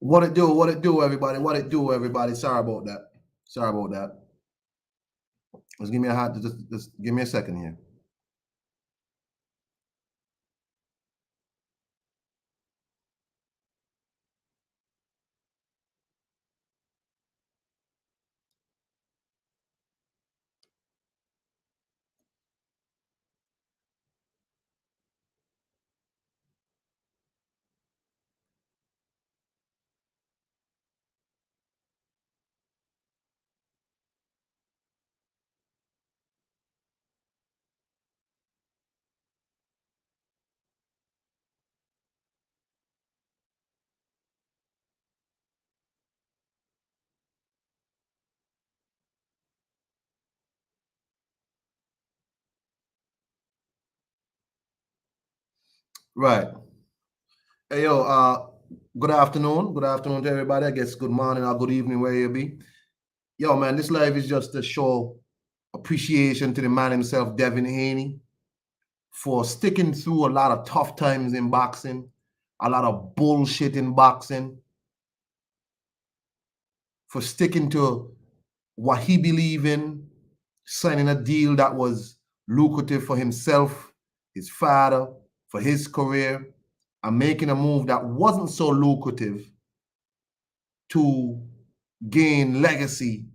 What it do, everybody? What it do, everybody? Sorry about that. Sorry about that. Just give me a just give me a second here. Right. Hey yo, good afternoon. Good afternoon to everybody. I guess good morning or good evening where you be. Yo, man, this live is just to show appreciation to the man himself, Devin Haney, for sticking through a lot of tough times in boxing, a lot of bullshit in boxing, for sticking to what he believed in, signing a deal that was lucrative for himself, his father, for his career, and making a move that wasn't so lucrative to gain legacy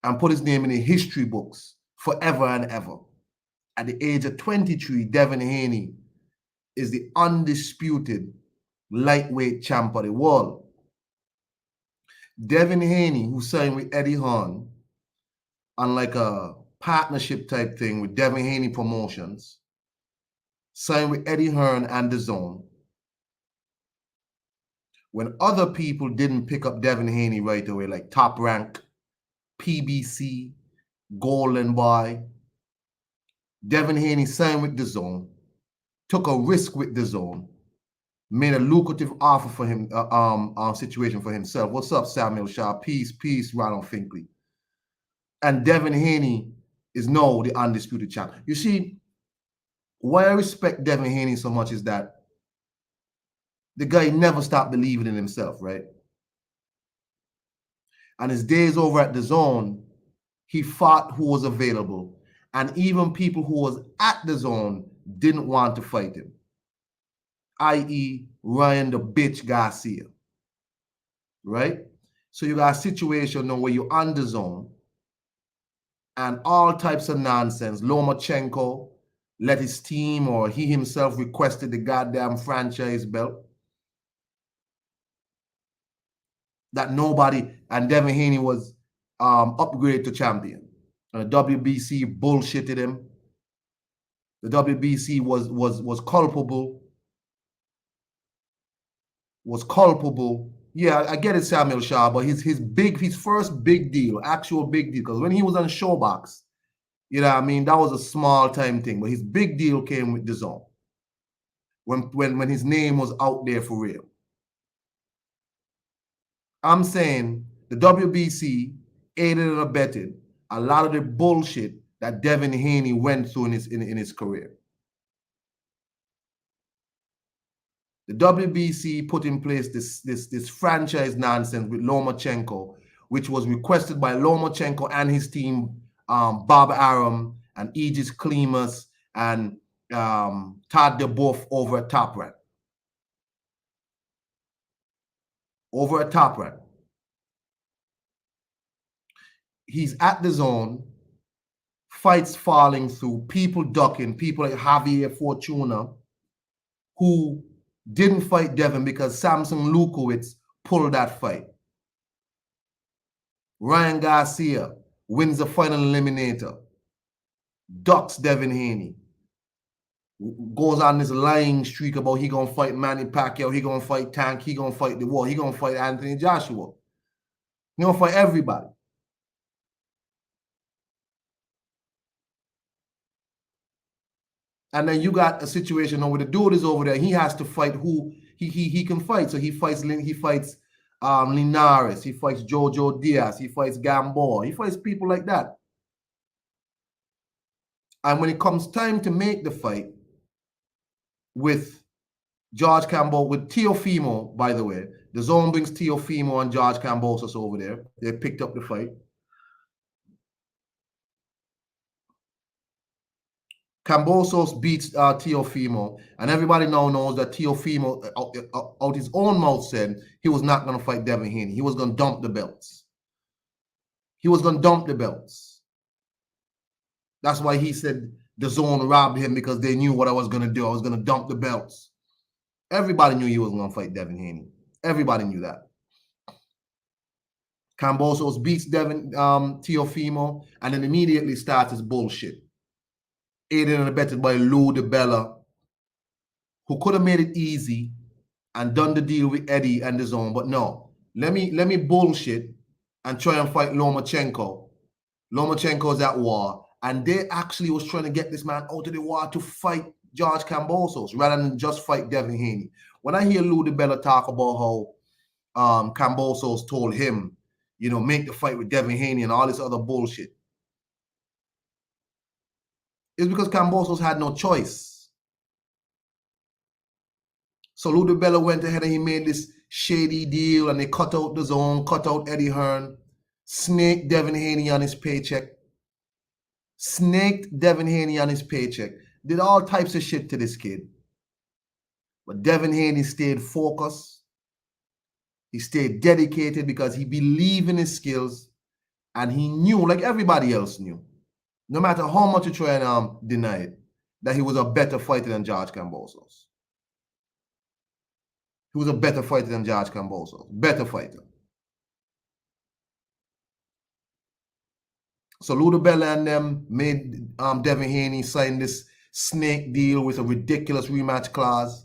and put his name in the history books forever and ever. At the age of 23, Devin Haney is the undisputed lightweight champ of the world. Devin Haney, who signed with Eddie Hearn on like a partnership type thing with Devin Haney Promotions, signed with Eddie Hearn and The Zone. When other people didn't pick up Devin Haney right away, like Top Rank, PBC, Golden Boy, Devin Haney signed with The Zone, took a risk with The Zone, made a lucrative offer for him, situation for himself. What's up, Samuel Shaw? Peace, peace, Ronald Finkley. And Devin Haney is now the undisputed champ. You see, why I respect Devin Haney so much is that the guy never stopped believing in himself, right? And his days over at The Zone, he fought who was available. And even people who was at The Zone didn't want to fight him, i.e. Ryan the bitch Garcia, right? So you got a situation now where you're on The Zone and all types of nonsense. Lomachenko let his team or he himself requested the goddamn franchise belt that nobody, and Devin Haney was upgraded to champion. And the WBC bullshitted him. The WBC was culpable. Was culpable. Yeah, I get it, Samuel Shaw, but his first big deal, actual big deal, because when he was on Showbox, you know what I mean, that was a small time thing. But his big deal came with The Zone. When his name was out there for real. I'm saying the WBC aided and abetted a lot of the bullshit that Devin Haney went through in his career. The WBC put in place this franchise nonsense with Lomachenko, which was requested by Lomachenko and his team, Bob Arum and Aegis Klimas and Todd DeBoff over at Top Rank. Over at Top Rank. He's at The Zone, fights falling through, people ducking, people like Javier Fortuna, who didn't fight Devin because Samson Lukowitz pulled that fight. Ryan Garcia wins the final eliminator, ducks Devin Haney, goes on this lying streak about he gonna fight Manny Pacquiao, he gonna fight Tank, he gonna fight The Wall, he gonna fight Anthony Joshua. He gonna fight everybody. And then you got a situation where the dude is over there. He has to fight who he can fight. So he fights Linares. He fights Jojo Diaz. He fights Gamboa. He fights people like that. And when it comes time to make the fight with George Campbell with Teofimo, by the way. The zone brings Teofimo and George Cambosos over there. They picked up the fight. Cambosos beats Teofimo, and everybody now knows that Teofimo, out his own mouth, said he was not going to fight Devin Haney. He was going to dump the belts. He was going to dump the belts. That's why he said the zone robbed him, because they knew what I was going to do. I was going to dump the belts. Everybody knew he was going to fight Devin Haney. Everybody knew that. Cambosos beats Devin Teofimo, and then immediately starts his bullshit. Aided and abetted by Lou DiBella, who could have made it easy and done the deal with Eddie and the zone, but no. Let me bullshit and try and fight Lomachenko. Lomachenko's at war, and they actually was trying to get this man out of the war to fight George Cambosos rather than just fight Devin Haney. When I hear Lou DiBella talk about how Cambosos told him, make the fight with Devin Haney and all this other bullshit, it's because Cambosos had no choice. So Lou DiBella went ahead and he made this shady deal, and they cut out the zone, cut out Eddie Hearn, snaked Devin Haney on his paycheck. Did all types of shit to this kid. But Devin Haney stayed focused. He stayed dedicated because he believed in his skills, and he knew, like everybody else knew, no matter how much you try and deny it, that he was a better fighter than George Cambosos. He was a better fighter than George Cambosos. Better fighter. So Lou DiBella and them made Devin Haney sign this snake deal with a ridiculous rematch clause.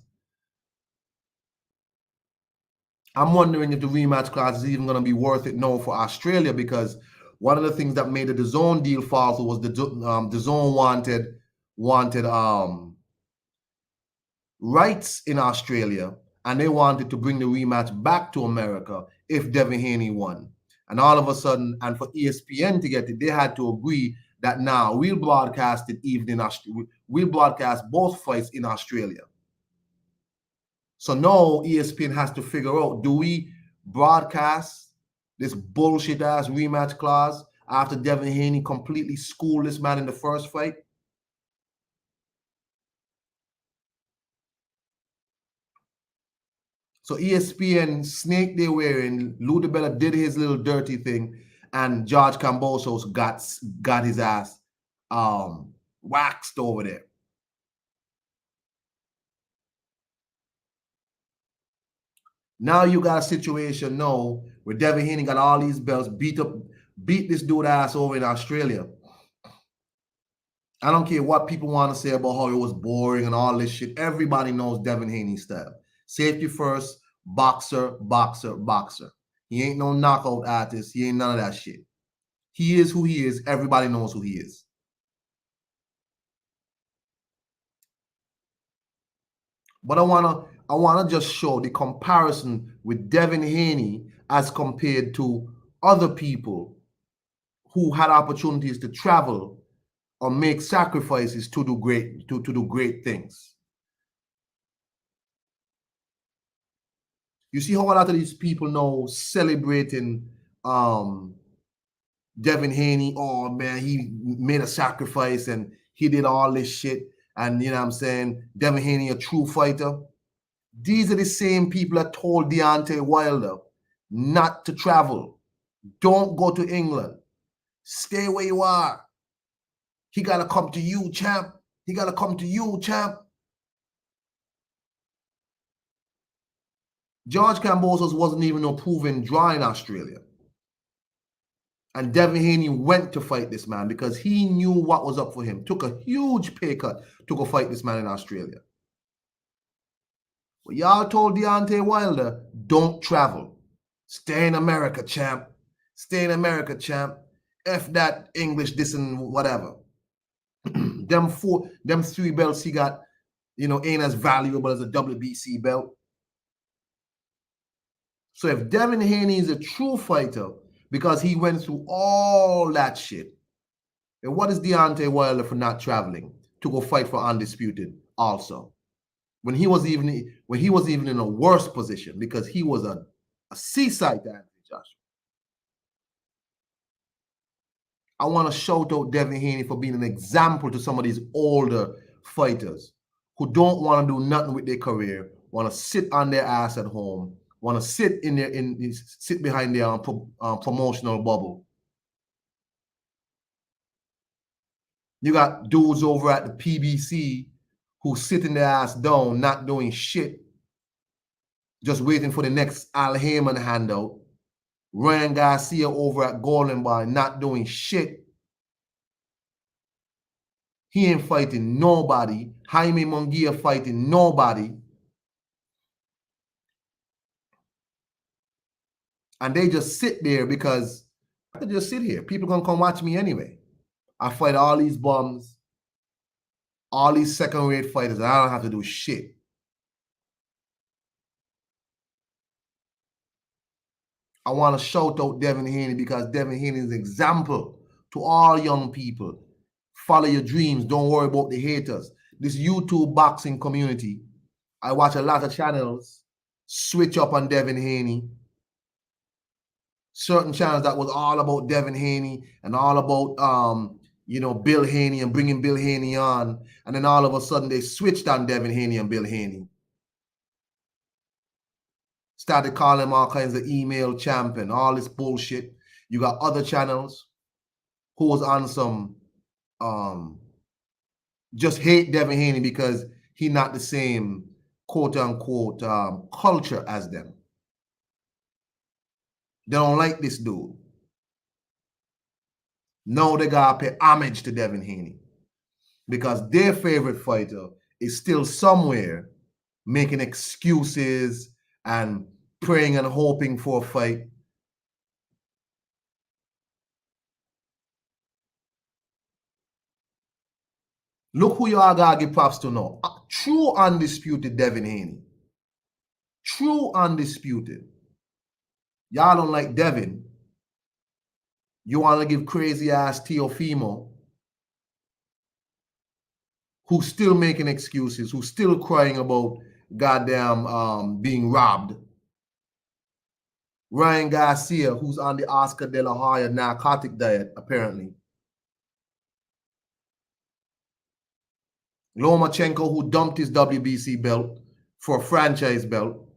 I'm wondering if the rematch clause is even going to be worth it now for Australia, because one of the things that made the zone deal fall through was the zone wanted rights in Australia, and they wanted to bring the rematch back to America if Devin Haney won. And all of a sudden, and for ESPN to get it, they had to agree that now we'll broadcast it even in Australia. We'll broadcast both fights in Australia. So now ESPN has to figure out, do we broadcast this bullshit ass rematch clause after Devin Haney completely schooled this man in the first fight? So ESPN snaked their way in. Lou DiBella did his little dirty thing, and George Cambosos got his ass waxed over there. Now you got a situation now where Devin Haney got all these belts, beat this dude ass over in Australia. I don't care what people want to say about how it was boring and all this shit. Everybody knows Devin Haney's style. Safety first, boxer, boxer, boxer. He ain't no knockout artist. He ain't none of that shit. He is who he is. Everybody knows who he is. But I wanna just show the comparison with Devin Haney as compared to other people who had opportunities to travel or make sacrifices to do great things. You see how a lot of these people now celebrating Devin Haney? Oh man, he made a sacrifice and he did all this shit. And you know what I'm saying? Devin Haney, a true fighter. These are the same people that told Deontay Wilder not to travel. Don't go to England. Stay where you are. He got to come to you, champ. He got to come to you, champ. George Cambosos wasn't even a proven draw in Australia. And Devin Haney went to fight this man because he knew what was up for him. Took a huge pay cut to go fight this man in Australia. But y'all told Deontay Wilder, don't travel. Stay in America, champ. Stay in America, champ. F that English, this and whatever. them 3 belts he got, ain't as valuable as a WBC belt. So if Devin Haney is a true fighter because he went through all that shit, then what is Deontay Wilder for not traveling to go fight for Undisputed also? when he was even in a worse position because he was a seaside dancer, Joshua. I want to shout out Devin Haney for being an example to some of these older fighters who don't want to do nothing with their career, want to sit on their ass at home, want to sit sit behind their promotional bubble. You got dudes over at the PBC who sitting their ass down, not doing shit, just waiting for the next Al Heyman handout. Ryan Garcia over at Golden Boy, not doing shit. He ain't fighting nobody. Jaime Munguia fighting nobody. And they just sit there because I could just sit here. People gonna come watch me anyway. I fight all these bums, all these second-rate fighters, and I don't have to do shit. I want to shout out Devin Haney because Devin Haney is an example to all young people. Follow your dreams. Don't worry about the haters. This YouTube boxing community, I watch a lot of channels switch up on Devin Haney. Certain channels that was all about Devin Haney and all about Bill Haney and bringing Bill Haney on, and then all of a sudden they switched on Devin Haney and Bill Haney. Started calling him all kinds of email champion, all this bullshit. You got other channels who was on some just hate Devin Haney because he not the same quote unquote culture as them. They don't like this dude. No, they gotta pay homage to Devin Haney because their favorite fighter is still somewhere making excuses and praying and hoping for a fight. Look who y'all gotta give props to now. True undisputed Devin Haney. True undisputed. Y'all don't like Devin. You want to give crazy ass Teofimo, who's still making excuses, who's still crying about goddamn being robbed. Ryan Garcia, who's on the Oscar De La Hoya narcotic diet, apparently. Lomachenko, who dumped his WBC belt for a franchise belt.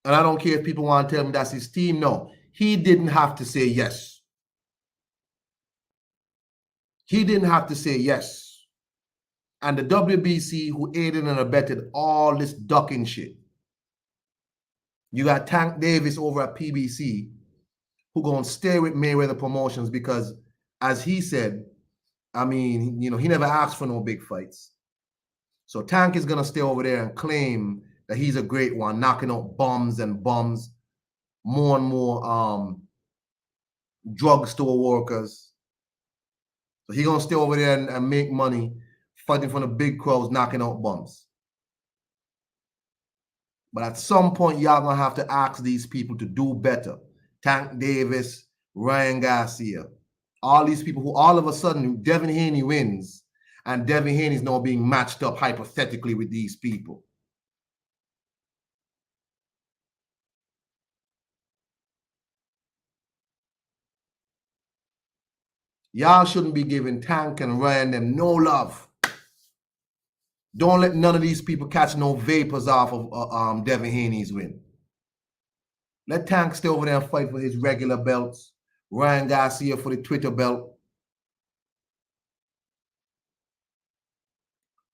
And I don't care if people want to tell me that's his team. No, he didn't have to say yes. He didn't have to say yes. And the WBC, who aided and abetted all this ducking shit. You got Tank Davis over at PBC, who gonna stay with Mayweather Promotions because, as he said, I mean, he never asked for no big fights. So Tank is gonna stay over there and claim that he's a great one, knocking out bums and bums, more and more drugstore workers. So he's gonna stay over there and make money, fighting for the big crowds, knocking out bums. But at some point, y'all gonna have to ask these people to do better. Tank Davis, Ryan Garcia, all these people who all of a sudden Devin Haney wins, and Devin Haney is now being matched up hypothetically with these people. Y'all shouldn't be giving Tank and Ryan them no love. Don't let none of these people catch no vapors off of Devin Haney's win. Let Tank stay over there and fight for his regular belts. Ryan Garcia for the Twitter belt.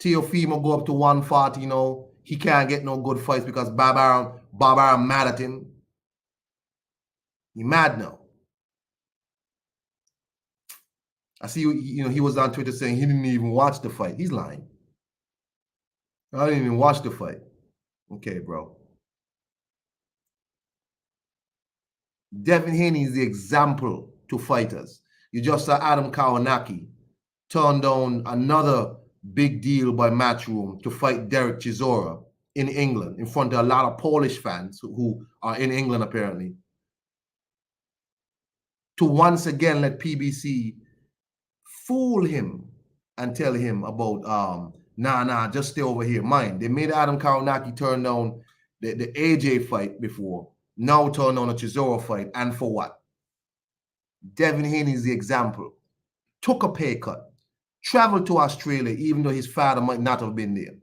Teofimo go up to 140, he can't get no good fights because Barbara mad at him. He mad now. I see, he was on Twitter saying he didn't even watch the fight. He's lying. I didn't even watch the fight. Okay, bro. Devin Haney is the example to fighters. You just saw Adam Kawanaki turn down another big deal by Matchroom to fight Derek Chisora in England in front of a lot of Polish fans who are in England apparently. To once again let PBC fool him and tell him about Nah, just stay over here. Mine. They made Adam Karanaki turn down the AJ fight before. Now turn on a Chisora fight. And for what? Devin Haney is the example. Took a pay cut. Traveled to Australia, even though his father might not have been there.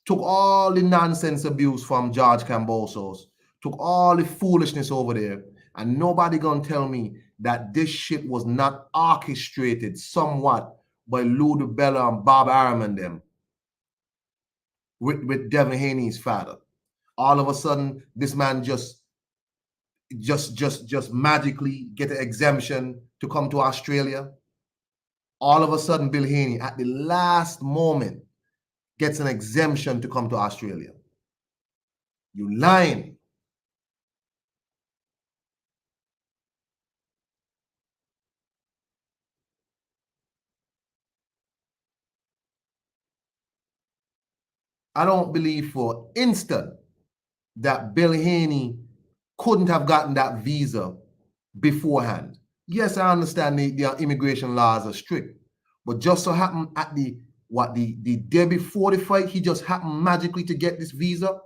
Took all the nonsense abuse from George Cambosos. Took all the foolishness over there. And nobody gonna tell me that this shit was not orchestrated somewhat by Lou DiBella and Bob Arum and them with Devin Haney's father. All of a sudden, this man just magically get an exemption to come to Australia. All of a sudden, Bill Haney, at the last moment, gets an exemption to come to Australia. You lying. I don't believe for instant that Bill Haney couldn't have gotten that visa beforehand. Yes, I understand the immigration laws are strict, but just so happened at the day before the fight, he just happened magically to get this visa.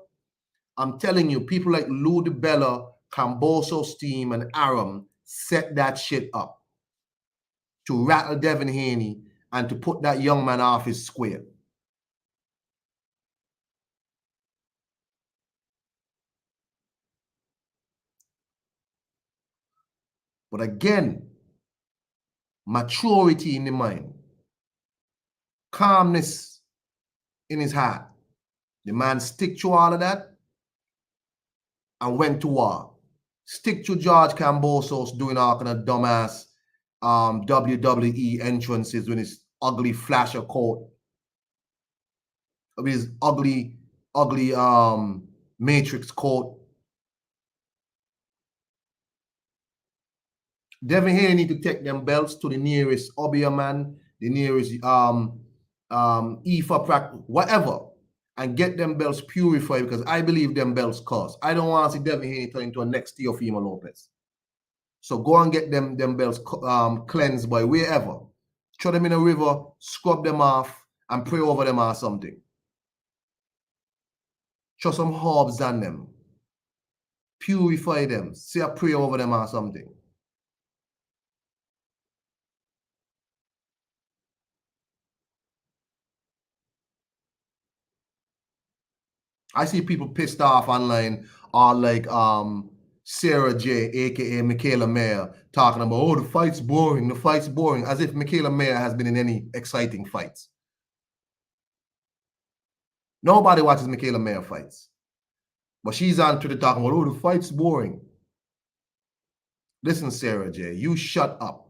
I'm telling you, people like Lou DiBella, Cambosos team, and Arum set that shit up to rattle Devin Haney and to put that young man off his square. But again, maturity in the mind, calmness in his heart. The man stick to all of that and went to war. Stick to George Cambosos doing all kind of dumbass WWE entrances with his ugly flasher coat, with his ugly Matrix coat. Devin Haney need to take them belts to the nearest Obia man, the nearest IFA practice, whatever, and get them belts purified, because I believe them belts cost. I don't want to see Devin Haney turn into a next Teofimo Lopez. So go and get them belts cleansed by wherever. Throw them in a river, scrub them off, and pray over them or something. Throw some herbs on them. Purify them. Say a prayer over them or something. I see people pissed off online, all like Sarah J, aka Michaela Mayer, talking about, oh, the fight's boring, as if Michaela Mayer has been in any exciting fights. Nobody watches Michaela Mayer fights. But she's on Twitter talking about, oh, the fight's boring. Listen, Sarah J, you shut up.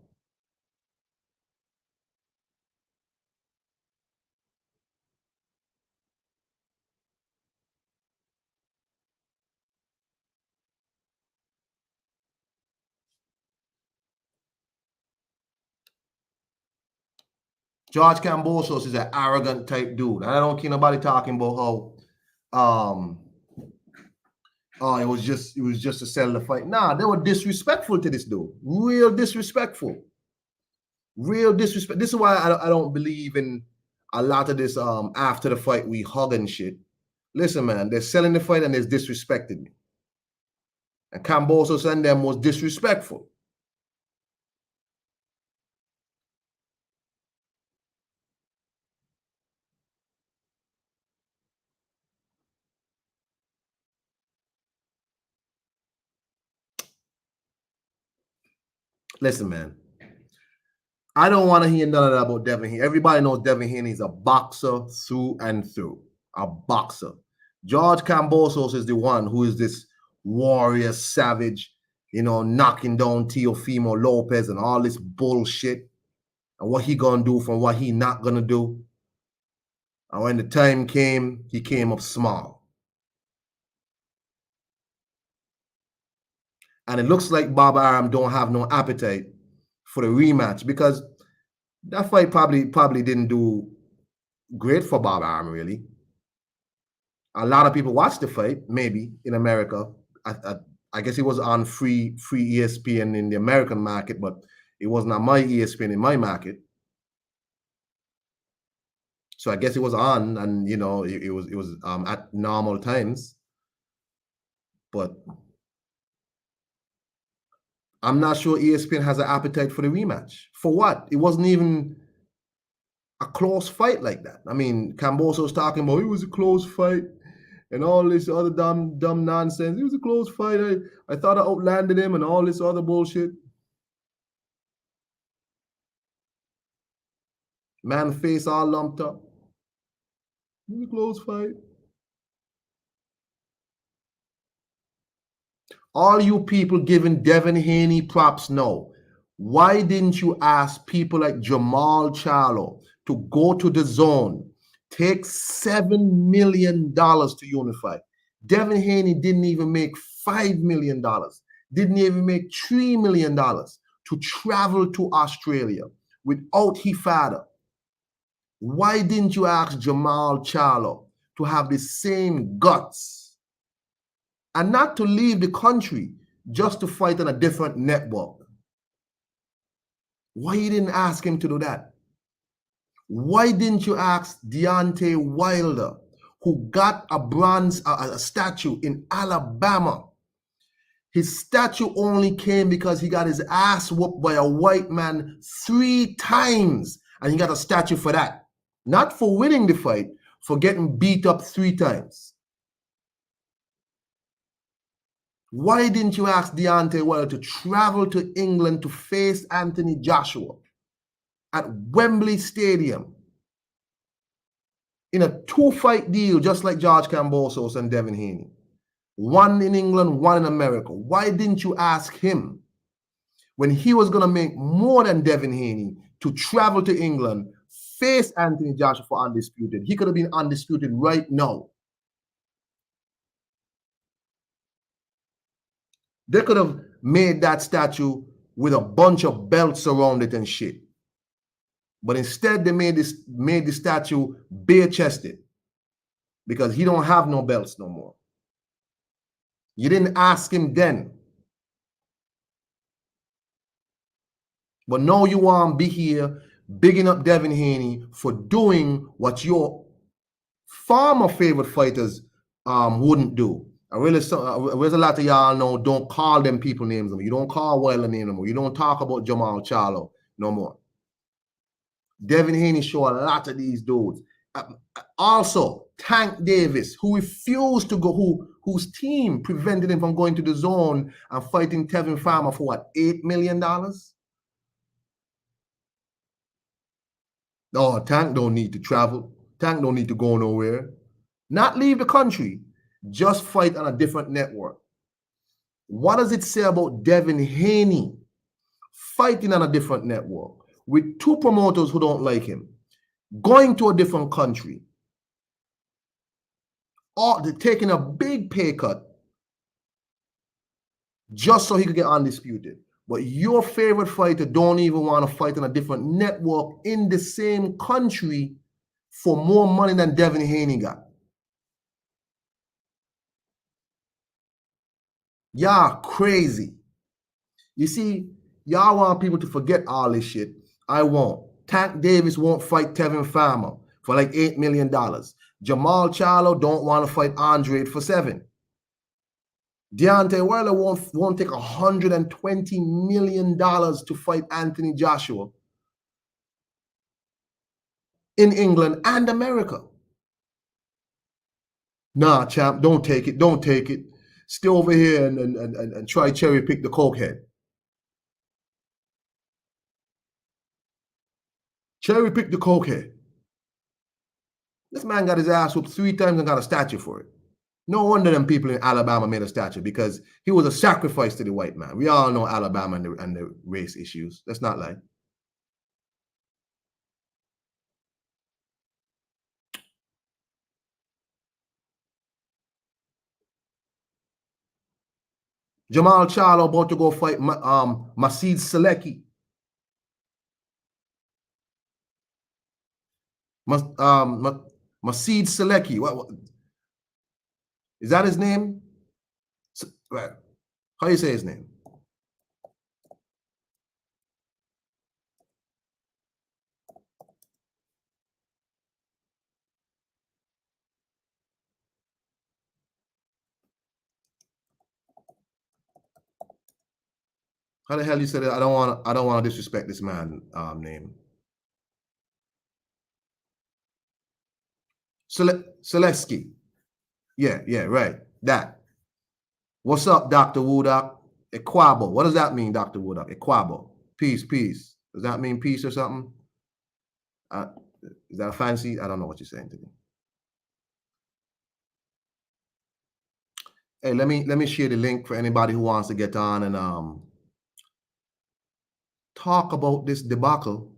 George Cambosos is an arrogant type dude. And I don't care nobody talking about how it was just to sell the fight. Nah, they were disrespectful to this dude. Real disrespectful. Real disrespect. This is why I don't believe in a lot of this after the fight we hug and shit. Listen, man, they're selling the fight and they're disrespecting me. And Cambosos and them was disrespectful. Listen, man, I don't want to hear none of that about Devin Haney. Everybody knows Devin Haney is a boxer through and through. A boxer. George Cambosos is the one who is this warrior savage, knocking down Teofimo Lopez and all this bullshit, and what he gonna do from what he not gonna do. And when the time came, he came up small. And it looks like Bob Arum don't have no appetite for the rematch, because that fight probably didn't do great for Bob Arum, really. A lot of people watched the fight, maybe in America. I guess it was on free ESPN in the American market, but it wasn't on my ESPN in my market. So I guess it was on, and it was at normal times. But I'm not sure ESPN has an appetite for the rematch. For what? It wasn't even a close fight like that. I mean, Camboso was talking about it was a close fight and all this other dumb nonsense. It was a close fight. I thought I outlanded him and all this other bullshit. Man face all lumped up. It was a close fight. All you people giving Devin Haney props now. Why didn't you ask people like Jamal Charlo to go to the zone, take $7 million to unify? Devin Haney didn't even make $5 million, didn't even make $3 million to travel to Australia without his father. Why didn't you ask Jamal Charlo to have the same guts and not to leave the country just to fight on a different network? Why you didn't ask him to do that? Why didn't you ask Deontay Wilder, who got a statue in Alabama? His statue only came because he got his ass whooped by a white man 3 times, and he got a statue for that. Not for winning the fight, for getting beat up 3 times. Why didn't you ask Deontay Wilder to travel to England to face Anthony Joshua at Wembley Stadium in a 2-fight deal, just like George Kambosos and Devin Haney? One in England, one in America. Why didn't you ask him when he was going to make more than Devin Haney to travel to England, face Anthony Joshua for undisputed? He could have been undisputed right now. They could have made that statue with a bunch of belts around it and shit. But instead, they made the statue bare-chested because he don't have no belts no more. You didn't ask him then. But now you want to be here bigging up Devin Haney for doing what your former favorite fighters wouldn't do. There's a lot of y'all know, don't call them people names no more. You don't call Wilder name no more. You don't talk about Jamal Charlo no more. Devin Haney show a lot of these dudes. Also, Tank Davis, who refused to go, whose team prevented him from going to the zone and fighting Tevin Farmer for what, $8 million? Oh, Tank don't need to travel. Tank don't need to go nowhere. Not leave the country, just fight on a different network. What does it say about Devin Haney fighting on a different network with 2 promoters who don't like him, going to a different country, or taking a big pay cut just so he could get undisputed? But your favorite fighter don't even want to fight on a different network in the same country for more money than Devin Haney got. Y'all crazy. You see, y'all want people to forget all this shit. I won't. Tank Davis won't fight Tevin Farmer for like $8 million. Jamal Charlo don't want to fight Andre for $7. Deontay Wilder won't take $120 million to fight Anthony Joshua in England and America. Nah, champ, don't take it. Don't take it. Stay over here and try cherry pick the cokehead. Cherry pick the cokehead. This man got his ass whooped 3 times and got a statue for it. No wonder them people in Alabama made a statue, because he was a sacrifice to the white man. We all know Alabama and the race issues. Let's not lie. Jamal Charlo about to go fight Maseed Selecki. Maseed Selecki. What is that his name? Right. How you say his name? How the hell you said it? I don't want to disrespect this man name. Selesky. Yeah, right. That. What's up, Dr. Woodock? Equabo. What does that mean, Dr. Woodock? Equabo. Peace. Does that mean peace or something? Uh, is that fancy? I don't know what you're saying to me. Hey, let me share the link for anybody who wants to get on and talk about this debacle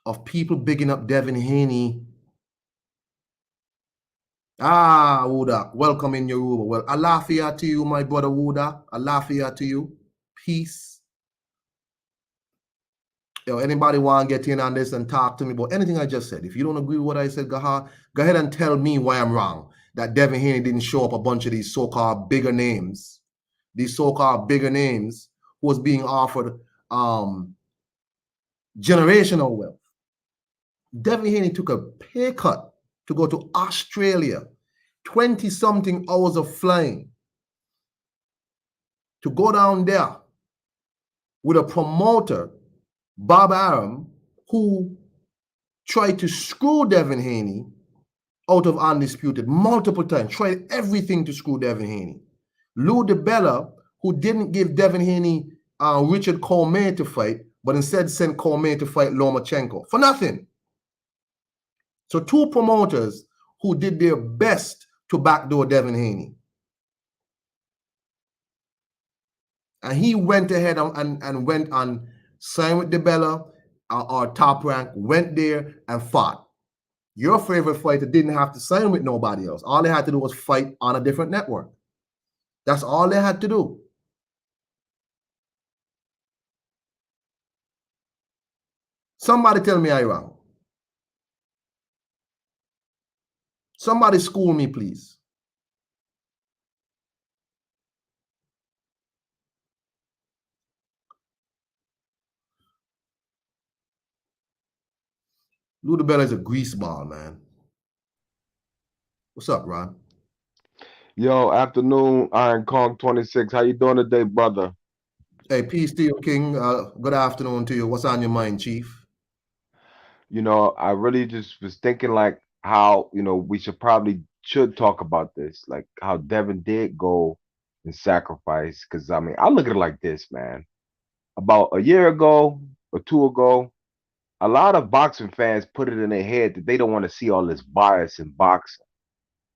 of people bigging up Devin Haney. Wooda, welcome in Yoruba. Well, Alafia to you, my brother Wooda. Alafia to you. Peace. Yo, anybody want to get in on this and talk to me about anything I just said? If you don't agree with what I said, go ahead and tell me why I'm wrong. That Devin Haney didn't show up a bunch of these so-called bigger names. These so-called bigger names who was being offered generational wealth. Devin Haney took a pay cut to go to Australia, 20-something hours of flying, to go down there with a promoter, Bob Arum, who tried to screw Devin Haney out of Undisputed multiple times, tried everything to screw Devin Haney. Lou DiBella, who didn't give Devin Haney Richard Coleman to fight, but instead sent Coleman to fight Lomachenko for nothing. So two promoters who did their best to backdoor Devin Haney. And he went ahead and went on, signed with DiBella, our Top Rank, went there and fought. Your favorite fighter didn't have to sign with nobody else. All they had to do was fight on a different network. That's all they had to do. Somebody tell me I'm wrong. Somebody school me, please. Lou DiBella is a grease ball, man. What's up, Ron? Yo, afternoon, Iron Kong 26. How you doing today, brother? Hey, peace to you, King. Good afternoon to you. What's on your mind, Chief? I really just was thinking like how, we should talk about this, like how Devin did go and sacrifice. Because I mean, I look at it like this, man. About a year ago or two ago, a lot of boxing fans put it in their head that they don't want to see all this bias in boxing.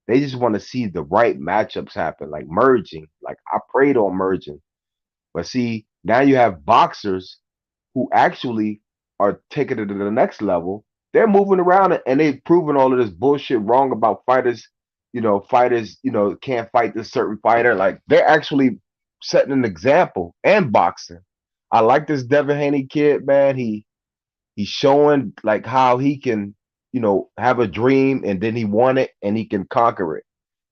They just want to see the right matchups happen, like merging. Like I prayed on merging. But see, now you have boxers who actually are taking it to the next level. They're moving around and they've proven all of this bullshit wrong about fighters. Fighters, can't fight this certain fighter. Like they're actually setting an example and boxing. I like this Devin Haney kid, man. He's showing like how he can, have a dream and then he won it and he can conquer it.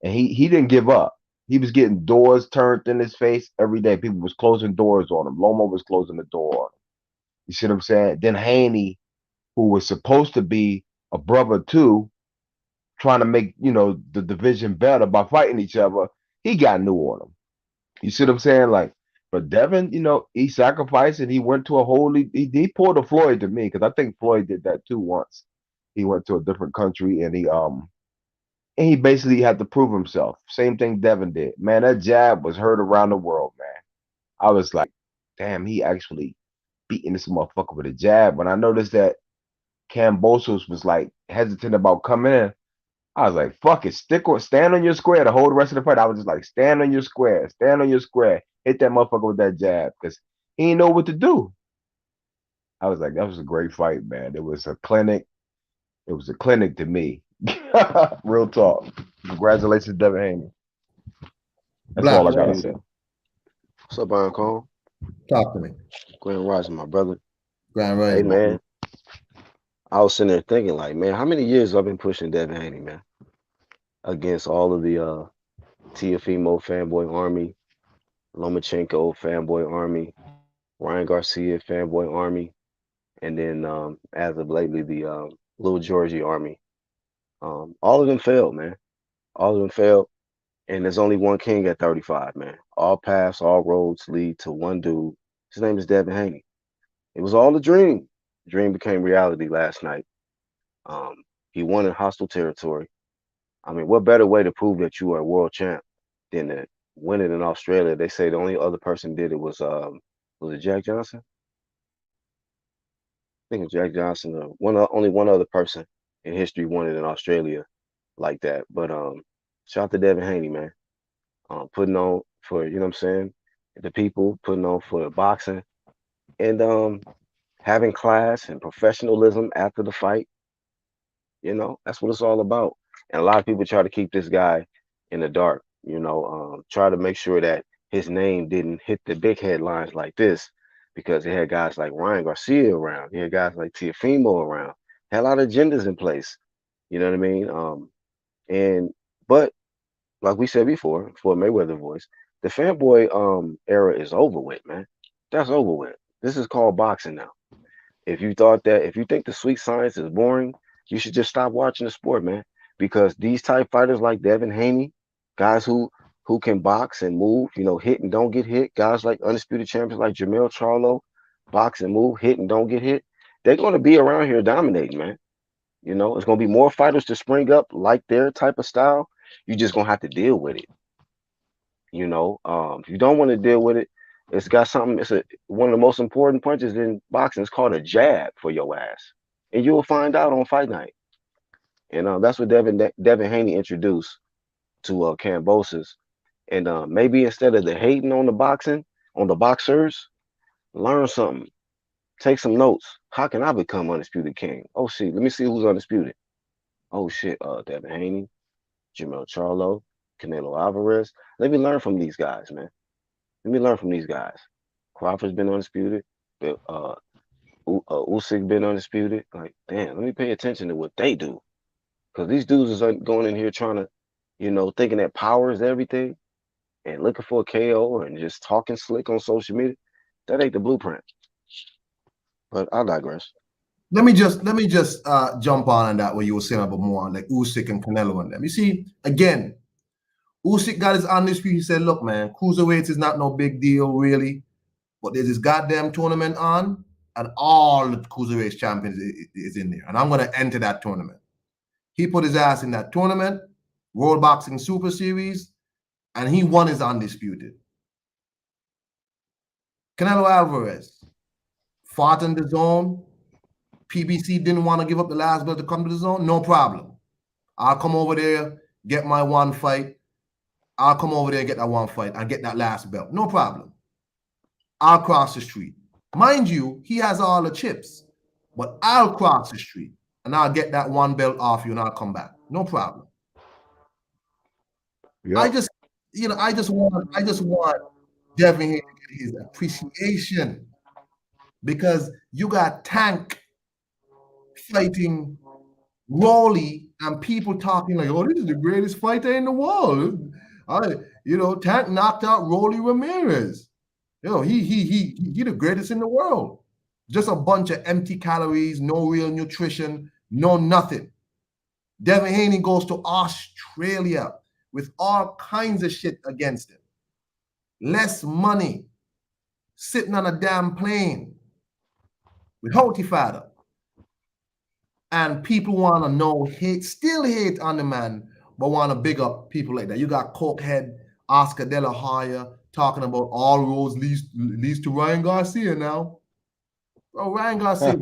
And he didn't give up. He was getting doors turned in his face every day. People was closing doors on him. Lomo was closing the door on him. You see what I'm saying? Then Haney, who was supposed to be a brother too, trying to make, the division better by fighting each other, he got new on him. You see what I'm saying? Like, but Devin, he sacrificed and he went to a he pulled a Floyd to me because I think Floyd did that too once. He went to a different country and he basically had to prove himself. Same thing Devin did. Man, that jab was heard around the world, man. I was like, damn, he actually beating this motherfucker with a jab. When I noticed that Cambosos was like hesitant about coming in, I was like, fuck it, stand on your square the whole rest of the fight. I was just like, stand on your square, hit that motherfucker with that jab because he didn't know what to do. I was like, that was a great fight, man. It was a clinic. It was a clinic to me. Real talk. Congratulations, Devin Haney. That's Black, all I gotta say. What's up, Iron Cole? talk to me. Grand Rising, my brother. Grand Hey, Rising. man, I was sitting there thinking, like, man, how many years I've been pushing Devin Haney, man, against all of the Tiafimo fanboy army, Lomachenko fanboy army, Ryan Garcia fanboy army, and then as of lately, the Little Georgie army. All of them failed, man. All of them failed, and there's only one king at 35, man. All paths, all roads lead to one dude, His name is Devin Haney. It was all a dream. The dream became reality last night. Um, he won in hostile territory. I mean, what better way to prove that you are a world champ than to win it in Australia? They say the only other person did it was it Jack Johnson? I think it was Jack Johnson. Only one other person in history won it in Australia like that. But shout out to Devin Haney, man. Putting on for you know what I'm saying, the people putting on for the boxing and having class and professionalism after the fight. That's what it's all about. And a lot of people try to keep this guy in the dark. Try to make sure that his name didn't hit the big headlines like this because he had guys like Ryan Garcia around. He had guys like Tiafimo around. Had a lot of agendas in place. You know what I mean? And but like we said before, for Mayweather voice, the fanboy era is over with, man. That's over with. This is called boxing now. If you think the sweet science is boring, you should just stop watching the sport, man. Because these type fighters like Devin Haney, guys who can box and move, hit and don't get hit, guys like undisputed champions like Jamel Charlo, box and move, hit and don't get hit, they're gonna be around here dominating, man. It's gonna be more fighters to spring up like their type of style. You just gonna have to deal with it. If you don't want to deal with it, it's got something. One of the most important punches in boxing. It's called a jab for your ass, and you will find out on fight night. And that's what Devin Haney introduced to Cambosis. And maybe instead of the hating on the boxing, on the boxers, learn something. Take some notes. How can I become undisputed king? Oh shit, let me see who's undisputed. Oh shit, Devin Haney, Jamel Charlo, Canelo Alvarez. Let me learn from these guys, man. Let me learn from these guys. Crawford's been undisputed. Usyk been undisputed. Like, damn, let me pay attention to what they do. Because these dudes is going in here trying to, thinking that power is everything and looking for a KO and just talking slick on social media. That ain't the blueprint. But I digress. Let me just jump on that what you were saying about more like Usyk and Canelo and them. You see, again, Usyk got his undisputed. He said, "Look, man, cruiserweights is not no big deal, really, but there's this goddamn tournament on, and all the cruiserweight champions is in there, and I'm gonna enter that tournament." He put his ass in that tournament, World Boxing Super Series, and he won his undisputed. Canelo Alvarez fought in the zone. PBC didn't want to give up the last belt to come to the zone. No problem. I'll come over there, get my one fight. I'll come over there, get that one fight, and get that last belt. No problem. I'll cross the street. Mind you, he has all the chips, but I'll cross the street and I'll get that one belt off you and I'll come back. No problem. I Yep. just, I just want Devin here to get his appreciation because you got Tank fighting Rolly and people talking like, "Oh, this is the greatest fighter in the world." Tank knocked out Rolly Ramirez. He the greatest in the world. Just a bunch of empty calories, no real nutrition, no nothing. Devin Haney goes to Australia with all kinds of shit against him. Less money, sitting on a damn plane with Houghty Father. And people want to still hate on the man, but want to big up people like that. You got Cokehead, Oscar De La Hoya talking about all roads leads to Ryan Garcia now. Bro, Ryan Garcia,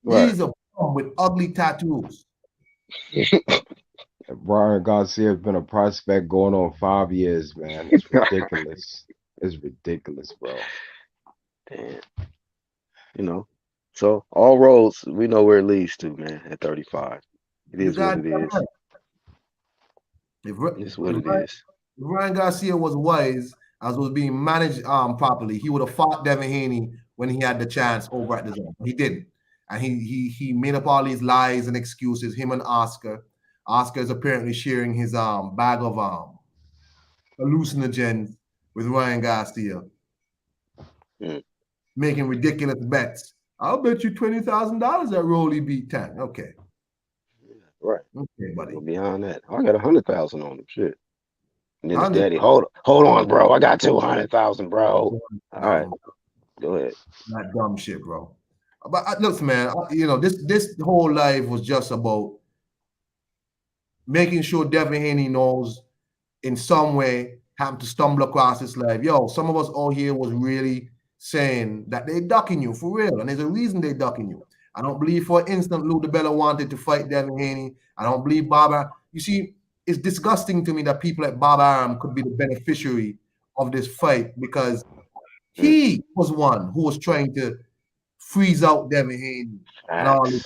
Right. he's a bum with ugly tattoos. Brian Garcia has been a prospect going on 5 years, man. It's ridiculous. It's ridiculous, bro. Damn. So all roads, we know where it leads to, man, at 35. It You is what got it is. if, It's if what it is. Ryan Garcia was wise as was being managed properly, he would have fought Devin Haney when he had the chance over at the zone. He didn't. And he made up all these lies and excuses, him and Oscar. Oscar is apparently sharing his bag of hallucinogens with Ryan Garcia, Mm, making ridiculous bets. I'll bet you $20,000 that Rolly beat Tank. Okay. right. Okay, buddy. Go beyond that. I got 100,000 on him. Shit. And then his 100. daddy, hold on, bro. I got 200,000, bro. All right, go ahead. That dumb shit, bro. But look, man, this whole life was just about making sure Devin Haney knows in some way having to stumble across this life. Yo, some of us out here was really saying that they ducking you for real, and there's a reason they ducking you. I don't believe for an instant Lou DiBella wanted to fight Devin Haney. I don't believe Bob. You see, it's disgusting to me that people like Bob Arum could be the beneficiary of this fight because he was one who was trying to freeze out Devin Haney and all this.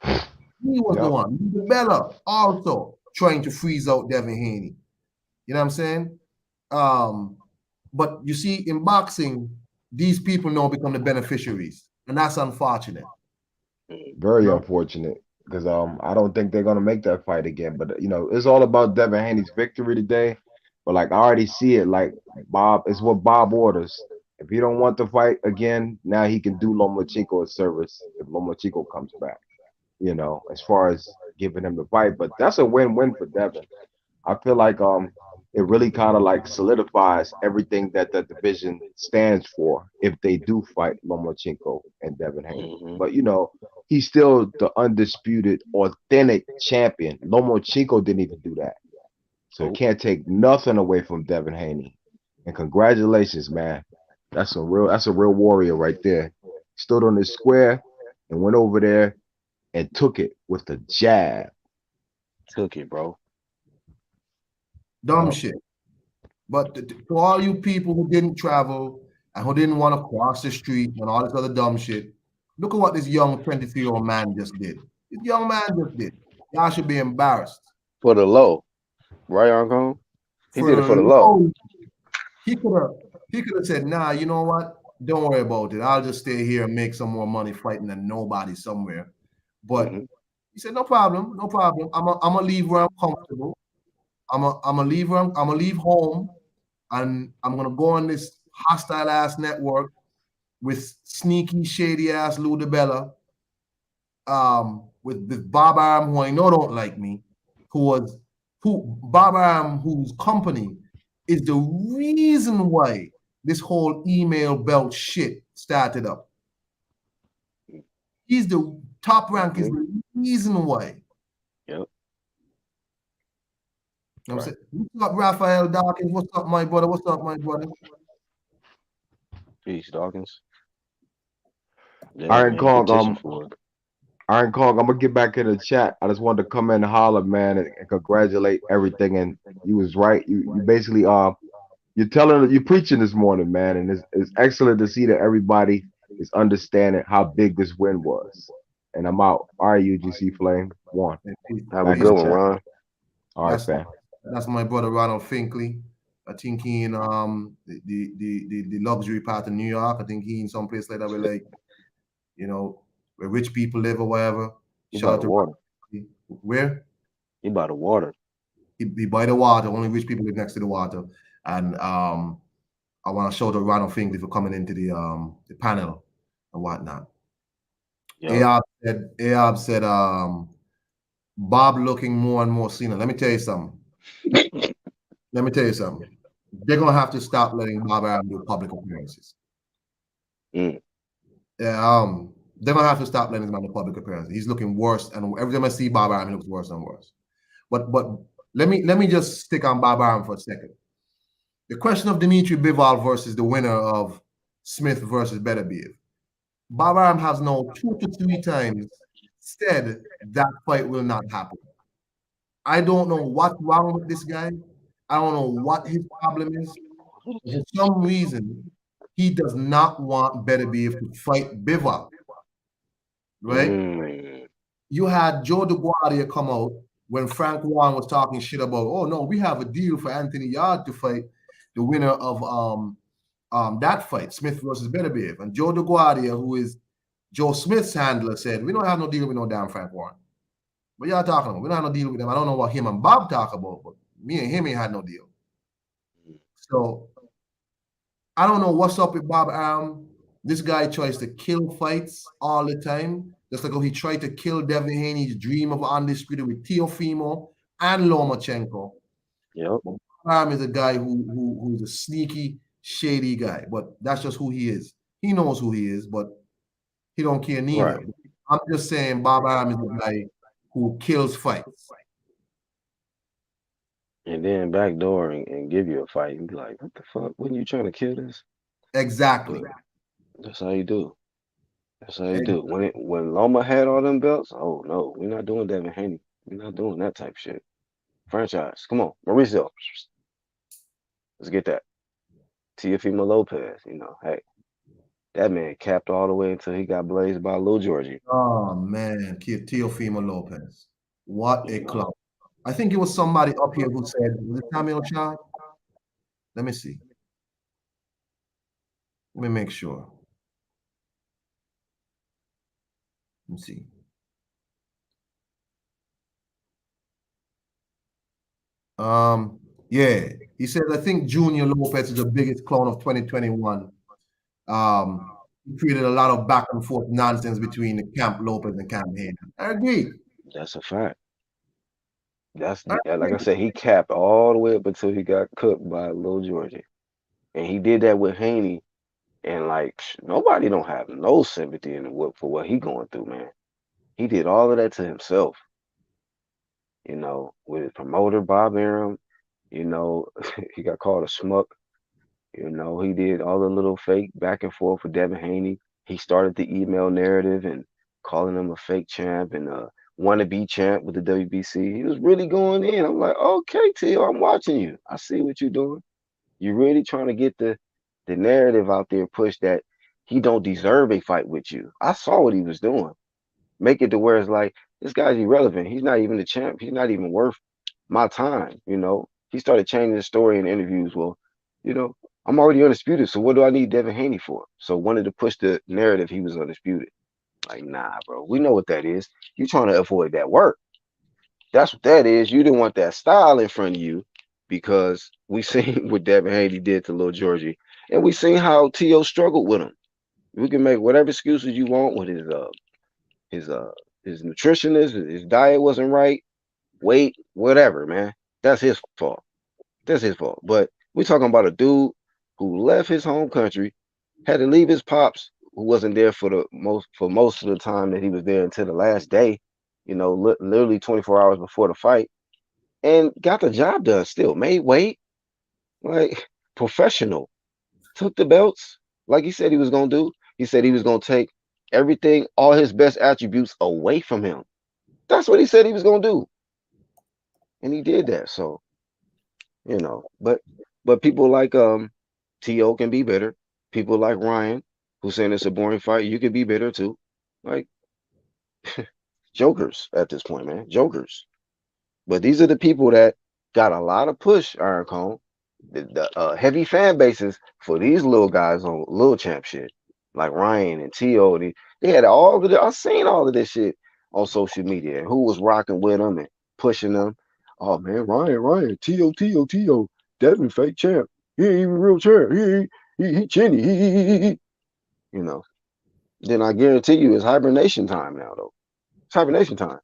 He was the one. DiBella also trying to freeze out Devin Haney. You know what I'm saying? But you see, in boxing, these people now become the beneficiaries, and that's unfortunate. Very unfortunate because I don't think they're gonna make that fight again. But it's all about Devin Haney's victory today. But like I already see it, like Bob is what Bob orders. If he don't want to fight again, now he can do Lomachenko a service if Lomachenko comes back. As far as giving him the fight, but that's a win-win for Devin. I feel like it really kind of like solidifies everything that the division stands for if they do fight Lomachenko and Devin Haney. But he's still the undisputed, authentic champion. Lomachenko didn't even do that, so he can't take nothing away from Devin Haney. And congratulations, man. That's a real warrior right there. Stood on his square and went over there and took it with the jab. Took it, bro. Dumb shit. But to all you people who didn't travel and who didn't want to cross the street and all this other dumb shit, look at what this young 23-year-old man just did. This young man just did. Y'all should be embarrassed. For the low, right, Uncle? He did it for the low. He could have said, nah, you know what? Don't worry about it. I'll just stay here and make some more money fighting than nobody somewhere. But he said, no problem, no problem. I'm gonna leave where I'm comfortable. I'm gonna leave home, and I'm gonna go on this hostile ass network with sneaky, shady ass Lou DiBella, with Bob Arum, who I know don't like me, Bob Arum, whose company is the reason why this whole email belt shit started up. He's the top rank, is the reason why. Yep. I'm saying, what's up, Raphael Dawkins? What's up, my brother? What's up, my brother? Peace, Dawkins. Yeah, Iron Kong, Iron Kong, I'm gonna get back in the chat. I just wanted to come in and holler, man, and congratulate everything. And you was right. You basically you're preaching this morning, man, and it's excellent to see that everybody is understanding how big this win was. And I'm out. All right, UGC Flame 1. Have a good one, Ron. All right, fam. That's my brother Ronald Finkley. I think he in the luxury part of New York. I think he in some place like that where where rich people live or whatever. He by the water. Where? He by the water. He by the water. Only rich people live next to the water. And I want to shout out Ronald Finkley for coming into the panel and whatnot. Yep. Ayab said Bob looking more and more senior. Let me tell you something. They're gonna have to stop letting Bob Arum do public appearances. They're gonna have to stop letting him do public appearances. He's looking worse, and every time I see Bob Arum, he looks worse and worse. But let me just stick on Bob Arum for a second. The question of Dimitri Bivol versus the winner of Smith versus Beterbiev. Bob Arum has now 2 to 3 times said that fight will not happen. I don't know what's wrong with this guy. I don't know what his problem is. For some reason, he does not want Beterbiev to fight Bivol. Right? You had Joe DeGuardia come out when Frank Warren was talking shit about, oh no, we have a deal for Anthony Yard to fight the winner of that fight, Smith versus Beterbiev. And Joe DeGuardia, who is Joe Smith's handler, said, we don't have no deal with no damn Frank Warren. What y'all talking about? We don't have no deal with them. I don't know what him and Bob talk about, but me and him ain't had no deal. So I don't know what's up with Bob Arum. This guy tries to kill fights all the time. Just like how he tried to kill Devin Haney's dream of undisputed with Teofimo and Lomachenko. Yep. But Bam is a guy who's a sneaky, shady guy, but that's just who he is. He knows who he is, but he don't care neither. Right. I'm just saying Bob Arum is a guy who kills fights. And then backdoor and give you a fight and be like, what the fuck? Wasn't you trying to kill this? Exactly. But that's how you do. That's how you And, do. When Loma had all them belts, oh no, we're not doing Devin Haney. We're not doing that type shit. Franchise. Come on, Mauricio. Let's get that. Teofimo Lopez, hey, that man capped all the way until he got blazed by Lil Georgie. oh man, Teofimo Lopez. What a You know, club. I think it was somebody up here who said, was it Samuel Shaw? Let me see. Let me make sure. Let me see. Yeah, he said, I think Junior Lopez is the biggest clown of 2021. He created a lot of back and forth nonsense between Camp Lopez and Camp Haney. I agree. that's a fact. I Like I agree. said, he capped all the way up until he got cooked by Lil Georgie. And he did that with Haney. And like nobody don't have no sympathy in the whip for what he going through, man. He did all of that to himself, with his promoter Bob Arum. He got called a schmuck. He did all the little fake back and forth with Devin Haney. He started the email narrative and calling him a fake champ and a wannabe champ with the WBC. He was really going in. I'm like, okay, Tio, I'm watching you. I see what you're doing. You're really trying to get the narrative out there pushed that he don't deserve a fight with you. I saw what he was doing. Make it to where it's like this guy's irrelevant. He's not even the champ. He's not even worth my time. He started changing the story in interviews. Well, you know, I'm already undisputed, so what do I need Devin Haney for? So wanted to push the narrative he was undisputed. Like, nah, bro. We know what that is. You trying to avoid that work. That's what that is. You didn't want that style in front of you because we seen what Devin Haney did to Lil Georgie. And we seen how T.O. struggled with him. We can make whatever excuses you want with his his nutritionist, his diet wasn't right, weight, whatever, man. That's his fault. That's his fault. But we're talking about a dude who left his home country, had to leave his pops, who wasn't there for most of the time that he was there until the last day, literally 24 hours before the fight, and got the job done still, made weight, like professional, took the belts, like he said he was gonna do. He said he was gonna take everything, all his best attributes away from him. That's what he said he was gonna do. And he did that. So, but people like T.O. can be bitter. People like Ryan, who saying it's a boring fight, you can be bitter too. Like jokers at this point, man. Jokers. But these are the people that got a lot of push, Iron Cone. The heavy fan bases for these little guys on little champ shit, like Ryan and T.O. They had all of it. I've seen all of this shit on social media. And who was rocking with them and pushing them? Oh man, Ryan, T.O. Devin fake champ. He ain't even real champ. He chinny. He. You know. Then I guarantee you it's hibernation time now, though. It's hibernation time.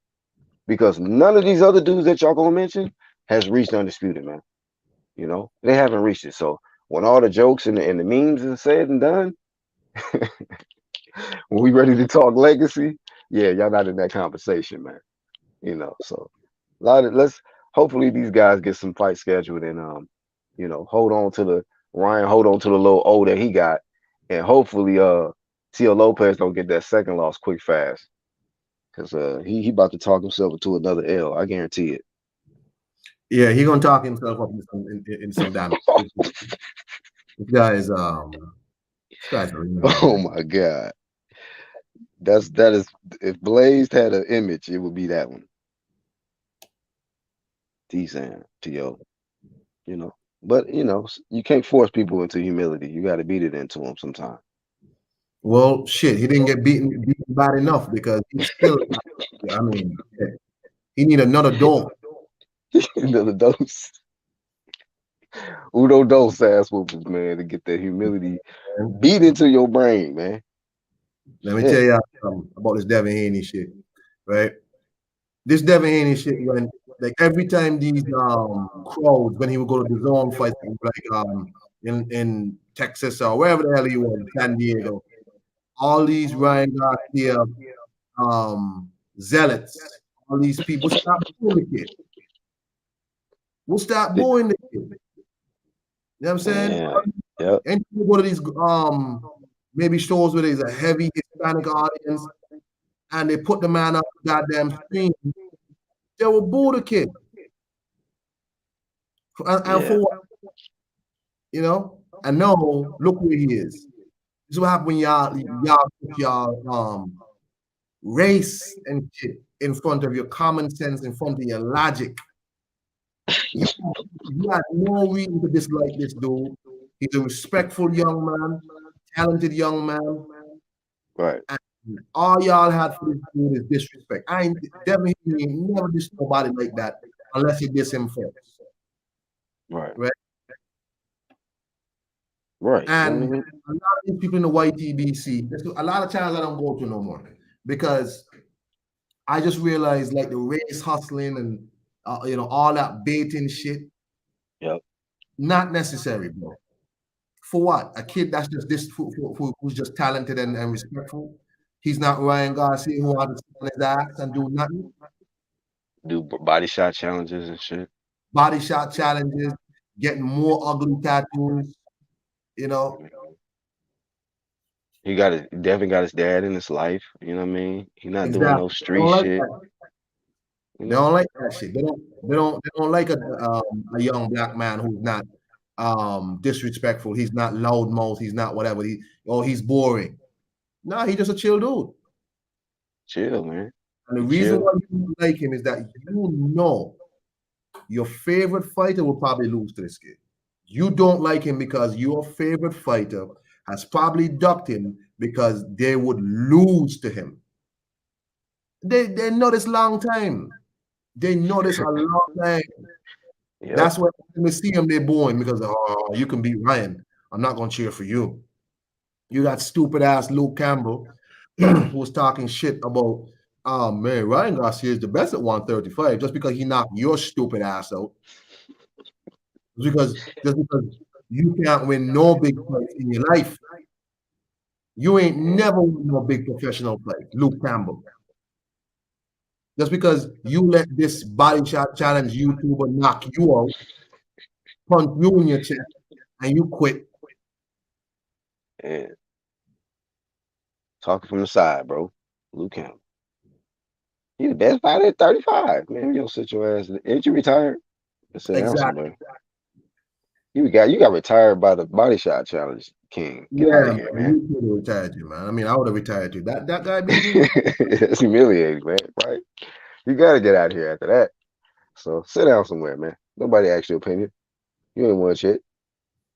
Because none of these other dudes that y'all gonna mention has reached undisputed, man. They haven't reached it. So when all the jokes and the memes are said and done, when we ready to talk legacy, yeah, y'all not in that conversation, man. So let's hopefully these guys get some fight scheduled and hold on to the Ryan, hold on to the little O that he got, and hopefully Tio Lopez don't get that second loss quick fast. Cause he about to talk himself into another L. I guarantee it. Yeah, he gonna talk himself up in some damage. This guy's a remember, Oh man. my God. That is if Blazed had an image, it would be that one. T-San, T.O. But you can't force people into humility. You got to beat it into them sometime. Well, shit, he didn't get beaten bad enough because he's still. I mean, he need another dose. Another dose. Udo dose ass whoopers, man, to get that humility Man. beat into your brain, man. Let me tell you about this Devin Haney shit, right? This Devin Haney shit like every time these crowds when he would go to the zone fights like in Texas or wherever the hell he was, San Diego, all these Ryan Garcia zealots, all these people stop booing the kid. We'll stop booing the kid. You know what I'm saying? Yeah. Yep. And you go to these maybe shows where there's a heavy Hispanic audience and they put the man up the goddamn screen, they will boo the kid. And for what? You know? And no, look where he is. This is what happens when y'all put y'all race and shit in front of your common sense, in front of your logic. You had no reason to dislike this dude. He's a respectful young man, talented young man. Right. And all y'all had for this dude is disrespect. I ain't definitely never diss nobody like that unless you diss him first. Right. Right. Right. And a lot of these people in the YTBC, a lot of times I don't go to no more because I just realized like the race hustling and all that baiting shit. Yep. Not necessary, bro. For what? A kid that's just who's just talented and respectful. He's not Ryan Garcia who ought to sit on his ass and do nothing. Do body shot challenges and shit. Body shot challenges, getting more ugly tattoos. You know. He definitely got his dad in his life. You know what I mean? He's not doing no They street don't like shit. that. They don't like that shit. They don't like a young black man who's not disrespectful. He's not loudmouth. He's not whatever. He's boring. No, he's just a chill dude. Chill, man. And the reason why you like him is that your favorite fighter will probably lose to this kid. You don't like him because your favorite fighter has probably ducked him because they would lose to him. They know this long time. They know this a long time. Yep. That's why when they see him, they're booing because you can beat Ryan. I'm not gonna cheer for you. You got stupid ass Luke Campbell who was talking shit about man, Ryan Garcia is the best at 135 just because he knocked your stupid ass out. Just because you can't win no big fights in your life. You ain't never won no big professional fight, Luke Campbell. Just because you let this body shot challenge YouTuber knock you out, punch you in your chest, and you quit. Yeah. Talking from the side, bro. Luke Campbell. He's the best fighter at 35. Man, you don't sit your ass. Ain't you retired? Exactly. You got retired by the body shot challenge king. Get out of here, man. You could have retired you, man. I mean, I would have retired you. That guy beat me. It's humiliating, man. Right? You gotta get out of here after that. So sit down somewhere, man. Nobody asked your opinion. You ain't won shit.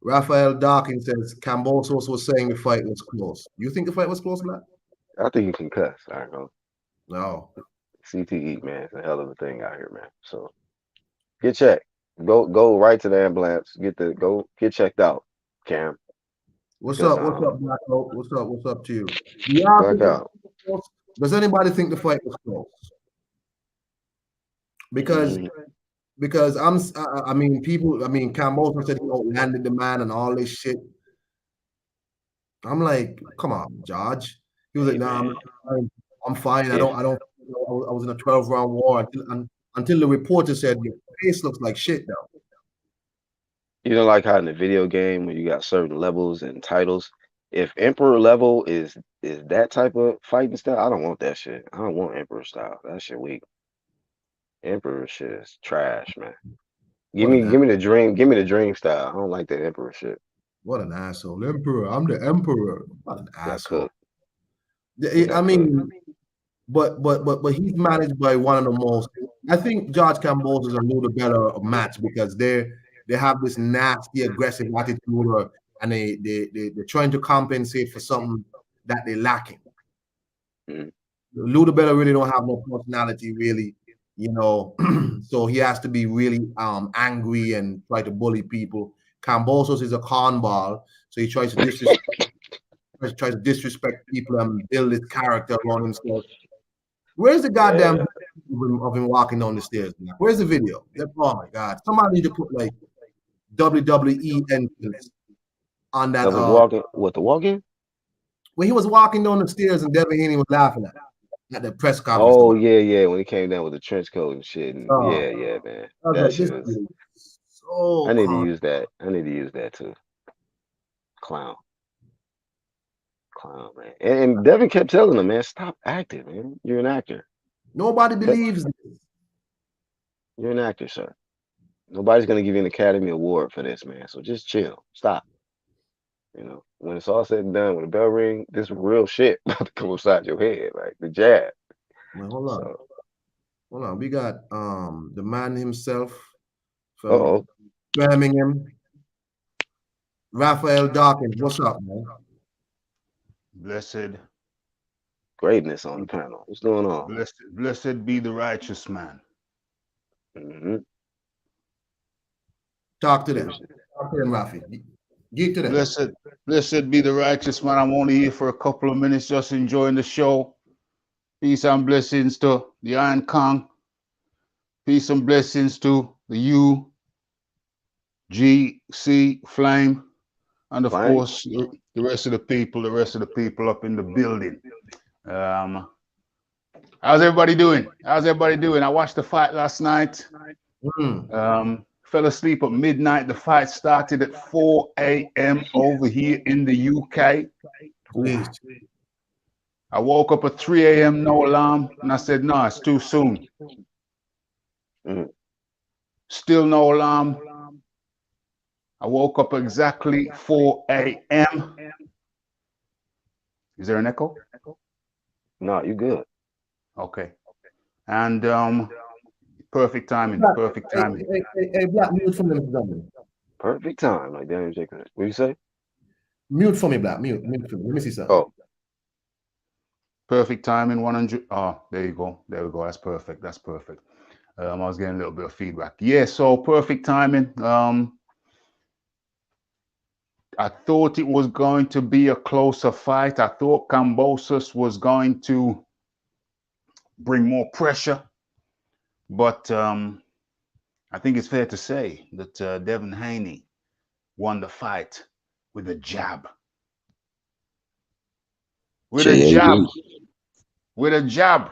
Raphael Dawkins says Kambosos was saying the fight was close. You think the fight was close, man? I think you can cuss. I don't know. No. CTE, man. It's a hell of a thing out here, man. So get checked. Go right to the ambulance. Get checked out, Cam. What's up, Black Oak? What's up to you? Does anybody think the fight was close? Because Kambosos said he landed the man and all this shit. I'm like, come on, George. He was like, nah, I'm fine. I was in a 12-round war until the reporter said your face looks like shit though. You know, like how in the video game when you got certain levels and titles, if Emperor level is that type of fighting style, I don't want that shit. I don't want Emperor style. That shit weak. Emperor shit is trash, man. Give me the dream style. I don't like that Emperor shit. What an asshole. Emperor. I'm the Emperor. What an asshole. I mean, but he's managed by one of the most. I think George Kambosos is a little better match because they have this nasty, aggressive attitude, and they're trying to compensate for something that they're lacking. Luda Bella really don't have no personality, really, so he has to be really angry and try to bully people. Kambosos is a cornball, so he tries to disrespect people and build his character around himself. Where's the goddamn of him walking down the stairs. Like, where's the video? Oh my God! Somebody need to put like WWE entrance on that. Of him walking, what, the walk-in? When he was walking down the stairs and Devin Haney was laughing at the press conference. Oh yeah, when he came down with the trench coat and shit. And Oh, yeah, man. I was That like, shit this was. dude is so I need to con- use that. I need to use that too. Clown, man. And Devin kept telling him, man, stop acting, man. You're an actor. Nobody believes this. You're an actor, sir. Nobody's gonna give you an Academy Award for this, man. So just chill. Stop. You know, when it's all said and done, when the bell ring, this real shit about to come upside your head, like the jab. Well, hold on. So, Hold on. We got the man himself from uh-oh. Birmingham, Raphael Dawkins. What's up, man? Blessed, Greatness on the panel. What's going on? blessed be the righteous man. Mm-hmm. Talk to them. Talk to them, Rafi. Give to them. Blessed be the righteous man. I'm only here for a couple of minutes, just enjoying the show. Peace and blessings to the Iron Kong. Peace and blessings to the UGC Flame, and of Flame? course the rest of the people up in the building. How's everybody doing? I watched the fight last night. Fell asleep at midnight. The fight started at 4 a.m. over here in the UK. Please. I woke up at 3 a.m. no alarm, and I said, no, it's too soon. Still no alarm. I woke up exactly 4 a.m. Is there an echo? No, you good. Okay. And perfect timing. Hey, Black, mute for me, Mr. Duncan. Perfect time, like Daniel Jacobs. What do you say? Mute for me, Black. Mute for me. Let me see something. Oh, perfect timing, 100. Oh, there you go. There we go. That's perfect. I was getting a little bit of feedback. Yeah, so perfect timing. I thought it was going to be a closer fight. I thought Kambosos was going to bring more pressure. But I think it's fair to say that Devin Haney won the fight with a jab. With a jab.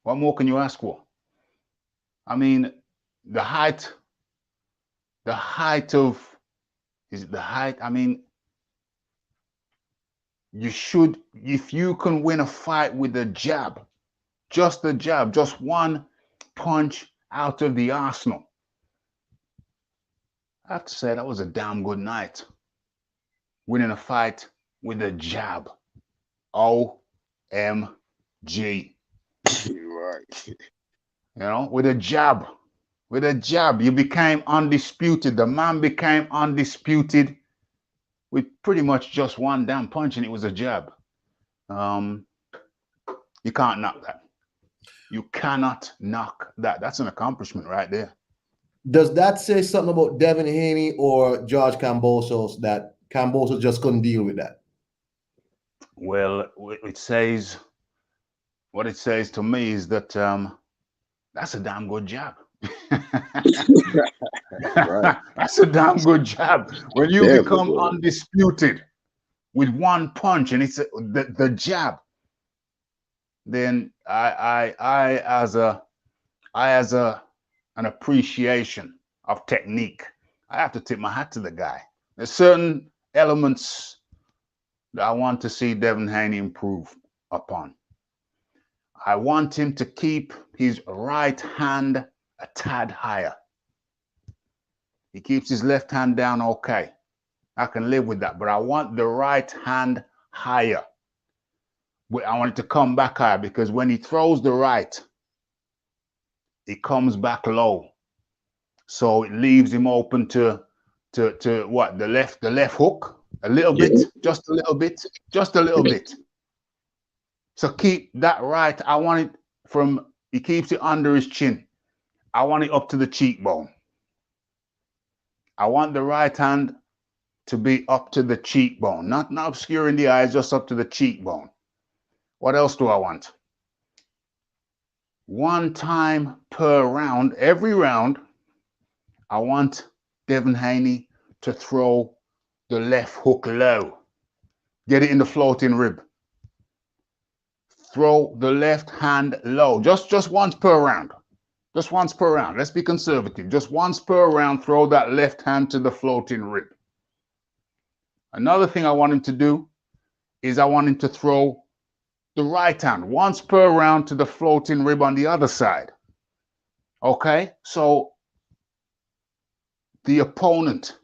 What more can you ask for? I mean, the height of, is it the height? I mean, you should, if you can win a fight with a jab, just a jab, just one punch out of the arsenal, I have to say that was a damn good night. Winning a fight with a jab. OMG. right. You know, with a jab. With a jab, you became undisputed. The man became undisputed with pretty much just one damn punch, and it was a jab. You can't knock that. You cannot knock that. That's an accomplishment right there. Does that say something about Devin Haney or George Kambosos that Kambosos just couldn't deal with that? Well, it says, what it says to me is that that's a damn good jab. Right. That's a damn good jab. When you become undisputed with one punch and it's the jab, then I as an appreciation of technique, I have to tip my hat to the guy. There's certain elements that I want to see Devin Haney improve upon. I want him to keep his right hand a tad higher. He keeps his left hand down, okay. I can live with that, but I want the right hand higher. I want it to come back higher, because when he throws the right, it comes back low. So it leaves him open to what? The left hook? A little bit, just a little bit. So keep that right. I want it from, he keeps it under his chin. I want it up to the cheekbone. I want the right hand to be up to the cheekbone, not obscuring the eyes, just up to the cheekbone. What else do I want? one time per round, every round, I want Devin Haney to throw the left hook low. Get it in the floating rib. Throw the left hand low. Just once per round. Just once per round. Let's be conservative. Just once per round, throw that left hand to the floating rib. Another thing I want him to do is I want him to throw the right hand once per round to the floating rib on the other side. Okay? So the opponent,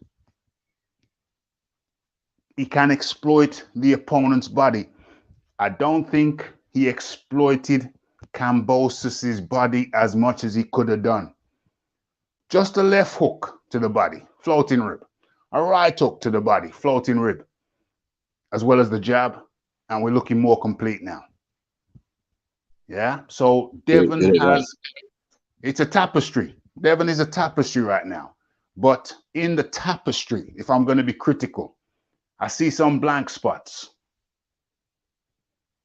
he can exploit the opponent's body. I don't think he exploited Kambosos' body as much as he could have done. Just a left hook to the body, floating rib. A right hook to the body, floating rib, as well as the jab, and we're looking more complete now. Yeah, so Devin has, it's a tapestry. Devin is a tapestry right now. But in the tapestry, if I'm going to be critical, I see some blank spots.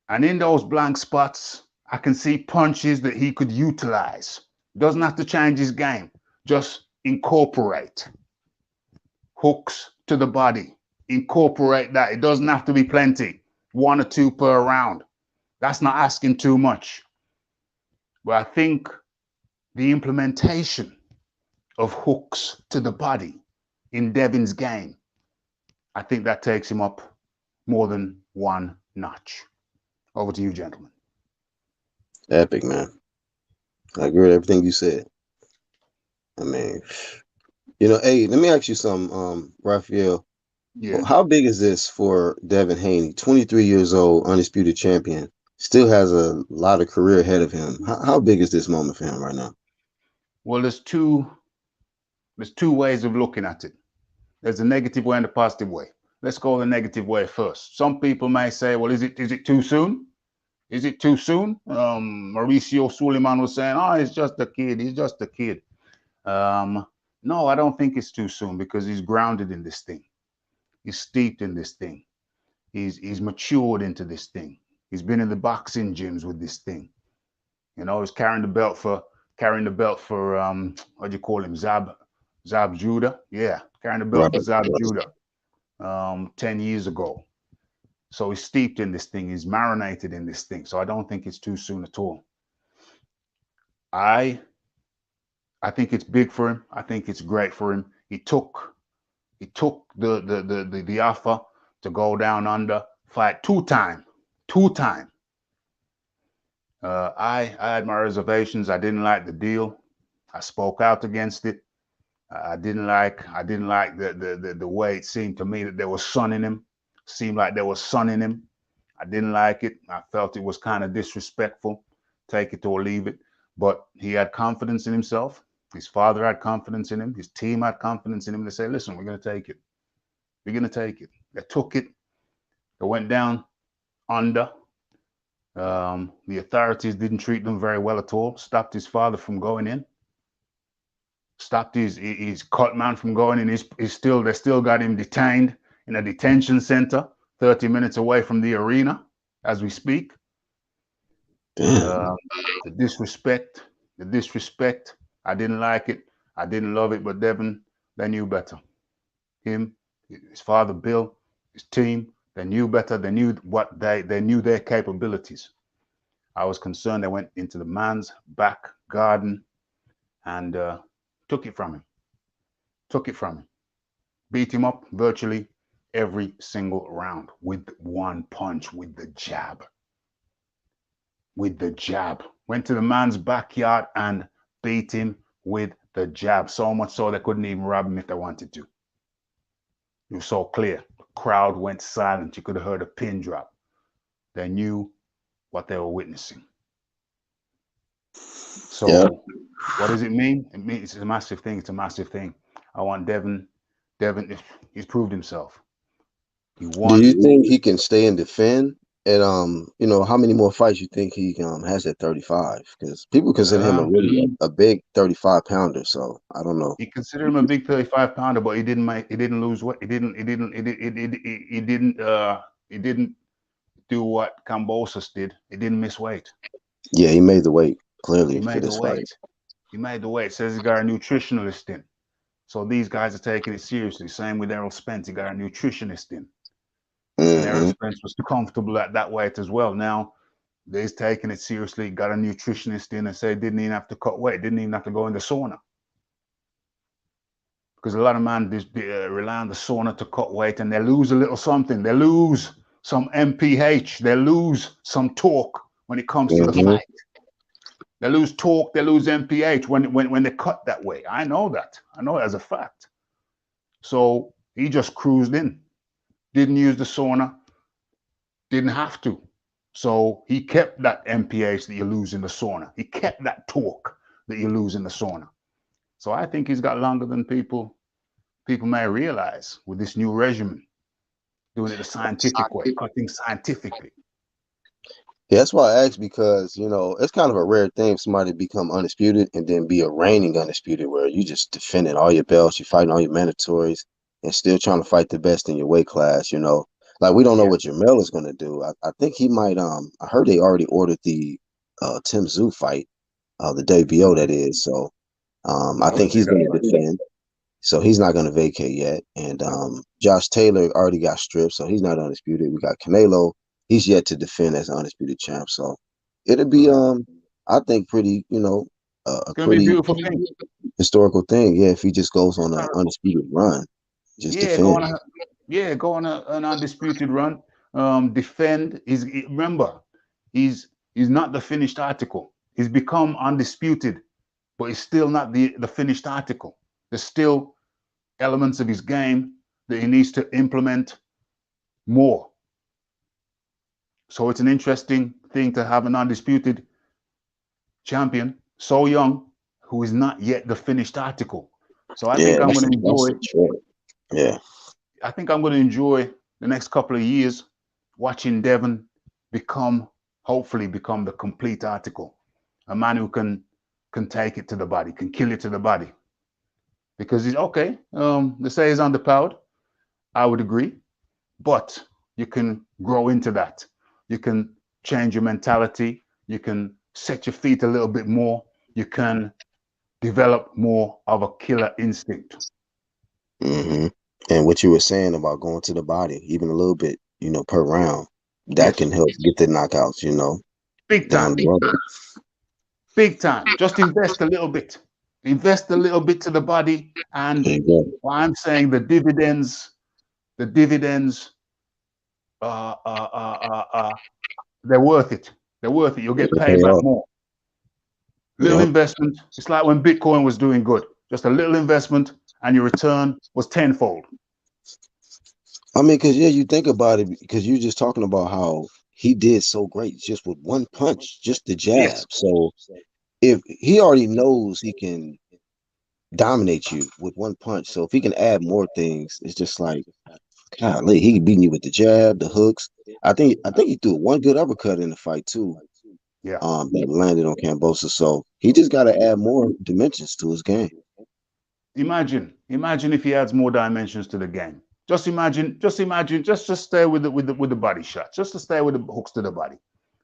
And in those blank spots, I can see punches that he could utilize. Doesn't have to change his game, just incorporate hooks to the body. Incorporate that. It doesn't have to be plenty, 1 or 2 per round. That's not asking too much. But I think the implementation of hooks to the body in Devin's game, I think that takes him up more than 1 notch. Over to you, gentlemen. Epic, man. I agree with everything you said. I mean, hey, let me ask you something, Raphael. Yeah. How big is this for Devin Haney? 23 years old, undisputed champion, still has a lot of career ahead of him. How big is this moment for him right now? Well, there's two ways of looking at it. There's a negative way and a positive way. Let's go the negative way first. Some people may say, well, is it too soon? Is it too soon? Mauricio Suleiman was saying, oh, he's just a kid. He's just a kid. No, I don't think it's too soon because he's grounded in this thing. He's steeped in this thing. He's matured into this thing. He's been in the boxing gyms with this thing. You know, he's carrying the belt for what do you call him? Zab Judah. Yeah, carrying the belt for Zab Judah 10 years ago. So he's steeped in this thing. He's marinated in this thing. So I don't think it's too soon at all. I think it's big for him. I think it's great for him. He took the offer to go down under, fight two time. I had my reservations. I didn't like the deal. I spoke out against it. I didn't like the way it seemed to me that there was sun in him. Seemed like there was sun in him. I didn't like it. I felt it was kind of disrespectful. Take it or leave it. But he had confidence in himself. His father had confidence in him. His team had confidence in him. They say, listen, we're going to take it. We're going to take it. They took it. They went down under. The authorities didn't treat them very well at all. Stopped his father from going in. Stopped his cut man from going in. They still got him detained in a detention center 30 minutes away from the arena as we speak. The disrespect, I didn't like it. I didn't love it, but Devin, they knew better. Him, his father, Bill, his team, they knew better. They knew they knew their capabilities. I was concerned they went into the man's back garden and took it from him. Beat him up virtually every single round with one punch, with the jab. Went to the man's backyard and beat him with the jab. So much so they couldn't even rob him if they wanted to. It was so clear. The crowd went silent. You could have heard a pin drop. They knew what they were witnessing. So what does it mean? It means it's a massive thing. It's a massive thing. I want Devin, he's proved himself. He won. Do you think he can stay and defend? And how many more fights you think he has at 35? Because people consider him a big 35 pounder. So I don't know. You consider him a big 35 pounder, but he didn't lose weight. He didn't do what Kambosos did. He didn't miss weight. Yeah, he made the weight. clearly He for made the this fight. weight. He made the weight. Says he got a nutritionalist in. So these guys are taking it seriously. Same with Errol Spence. He got a nutritionist in. And Errol Hmm. Spence was comfortable at that weight as well. Now they's taking it seriously. Got a nutritionist in and said didn't even have to cut weight. Didn't even have to go in the sauna. Because a lot of men rely on the sauna to cut weight and they lose a little something. They lose some MPH. They lose some torque when it comes to the Hmm. fight. They lose torque. They lose MPH when they cut that way. I know that. I know it as a fact. So he just cruised in. Didn't use the sauna. Didn't have to. So he kept that MPH that you lose in the sauna. He kept that torque that you lose in the sauna. So I think he's got longer than people may realize with this new regimen, doing it the scientific way, cutting scientifically. Yeah, that's why I asked, because it's kind of a rare thing for somebody to become undisputed and then be a reigning undisputed, where you just defending all your belts, you're fighting all your mandatories, and still trying to fight the best in your weight class. Like, we don't know Yeah, what Jamel is going to do. I think he might. I heard they already ordered the Tim Tszyu fight, the WBO that is. So I I'll think see he's that going to fight. defend. So he's not going to vacate yet. And Josh Taylor already got stripped, so he's not undisputed. We got Canelo. He's yet to defend as undisputed champ. So it'll be, Correct. I think, pretty, It's a gonna be a pretty beautiful thing. historical thing. Yeah, if he just goes on an undisputed run, just Yeah, go defend. on an undisputed run. Defend. Remember, he's not the finished article. He's become undisputed, but he's still not the finished article. There's still elements of his game that he needs to implement more. So it's an interesting thing to have an undisputed champion so young who is not yet the finished article. So I Yeah, think I'm that's going to enjoy. the trip. Yeah. I think I'm going to enjoy the next couple of years watching Devin hopefully become the complete article, a man who can take it to the body, can kill it to the body. Because he's okay. They say he's underpowered. I would agree, but you can grow into that. You can change your mentality. You can set your feet a little bit more. You can develop more of a killer instinct. Hmm. And what you were saying about going to the body, even a little bit, per round, that Yes, can help get the knockouts, big down time, the road. big time. Just invest a little bit. Invest a little bit to the body, and There you go. what I'm saying, the dividends, uh, uh, uh, uh, uh, they're worth it. They're worth it. You'll get Pay paid back off. more. Little Yep. investment. It's like when Bitcoin was doing good. Just a little investment, and your return was tenfold. I mean, because yeah, you think about it, because you're just talking about how he did so great just with one punch, just the jab. Yes, So if he already knows he can dominate you with one punch, so if he can add more things, it's just like, golly, he beating you with the jab, the hooks. I think he threw one good uppercut in the fight too. yeah. That landed on Cambosa. So he just got to add more dimensions to his game. Imagine if he adds more dimensions to the game. Just imagine. Just stay with the body shots. Just to stay with the hooks to the body.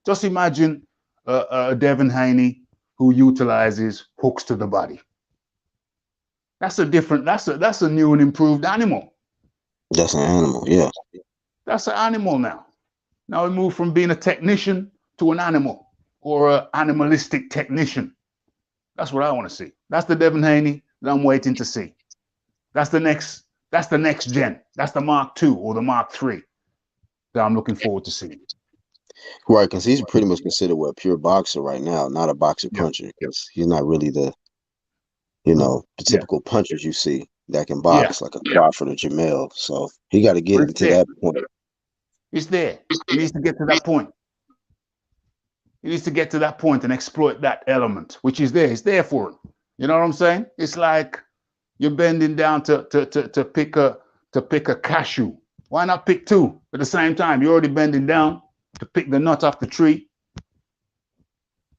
Just imagine Devin Haney who utilizes hooks to the body. That's a different. That's a new and improved animal. That's an animal, yeah. That's an animal now. Now we move from being a technician to an animal or an animalistic technician. That's what I want to see. That's the Devin Haney that I'm waiting to see. That's the next. That's the next gen. That's the Mark II or the Mark III that I'm looking forward to seeing. Right, because he's pretty much considered a pure boxer right now, not a boxer Yeah, puncher, because he's not really the yeah, typical punchers you see that can yeah. box like a Crawford or Jamel. So he got to get But him it's to there. that point. It's there. He needs to get to that point. He needs to get to that point and exploit that element, which is there. It's there for him. You know what I'm saying? It's like you're bending down to pick a cashew. Why not pick two at the same time? You're already bending down to pick the nut off the tree.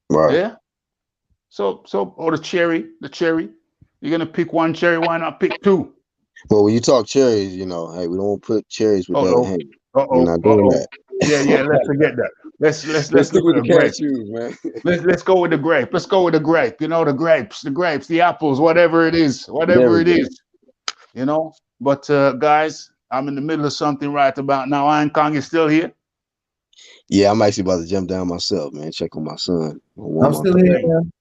Right. Yeah. So or the cherry. You're gonna pick one cherry. Why not pick two? Well, when you talk cherries, hey, we don't put cherries with Uh Devin oh. Haney. Uh We're oh. not Uh doing oh. that. Yeah. Let's forget that. Let's stick look with at the the grape. cashews, man. Let's go with the grape. Let's go with the grape. You know, the grapes, the apples, whatever it is, There whatever we it go. is. You know. But guys, I'm in the middle of something right about now. Iron Kong is still here. Yeah, I'm actually about to jump down myself, man. Check on my son. On I'm my still here, thing. man.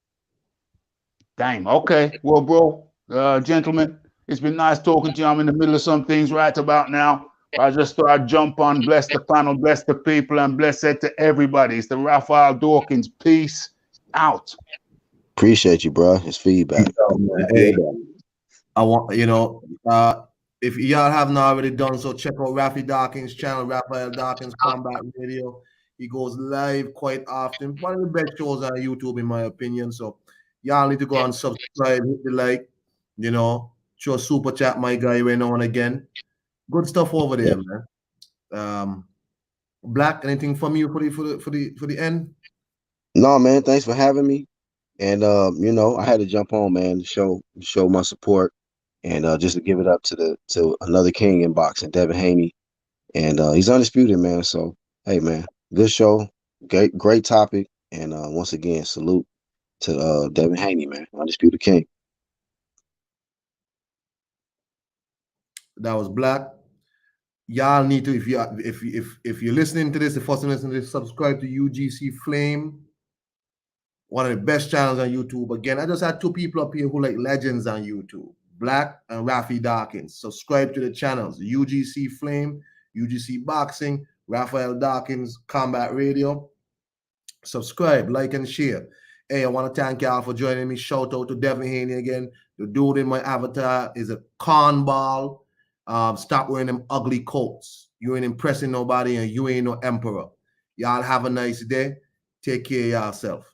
Damn. Okay. Well, bro, gentlemen, it's been nice talking to you. I'm in the middle of some things right about now. I just thought I'd jump on, bless the panel, bless the people, and bless it to everybody. It's the Raphael Dawkins. Peace out. Appreciate you, bro. It's feedback. Hey, I want if y'all haven't already done so, check out Rafi Dawkins' channel, Raphael Dawkins Combat Radio. He goes live quite often. One of the best shows on YouTube, in my opinion. So y'all need to go and subscribe, hit the like, show super chat my guy every now and again. Good stuff over there, man. Black, anything from you for the end? No, man. Thanks for having me. And I had to jump on, man, to show my support and just to give it up to another king in boxing, Devin Haney. And he's undisputed, man. So hey, man, good show, great topic, and once again, salute to Devin Haney, man, undisputed king. That was Black. Y'all need to, if you're listening to this, the first time listening to this, subscribe to UGC Flame, one of the best channels on YouTube. Again, I just had two people up here who like legends on YouTube, Black and Rafi Dawkins. Subscribe to the channels, UGC Flame, UGC Boxing, Raphael Dawkins Combat Radio. Subscribe, like, and share. Hey, I want to thank y'all for joining me. Shout out to Devin Haney again. The dude in my avatar is a cornball. Stop wearing them ugly coats. You ain't impressing nobody and you ain't no emperor. Y'all have a nice day. Take care of yourself.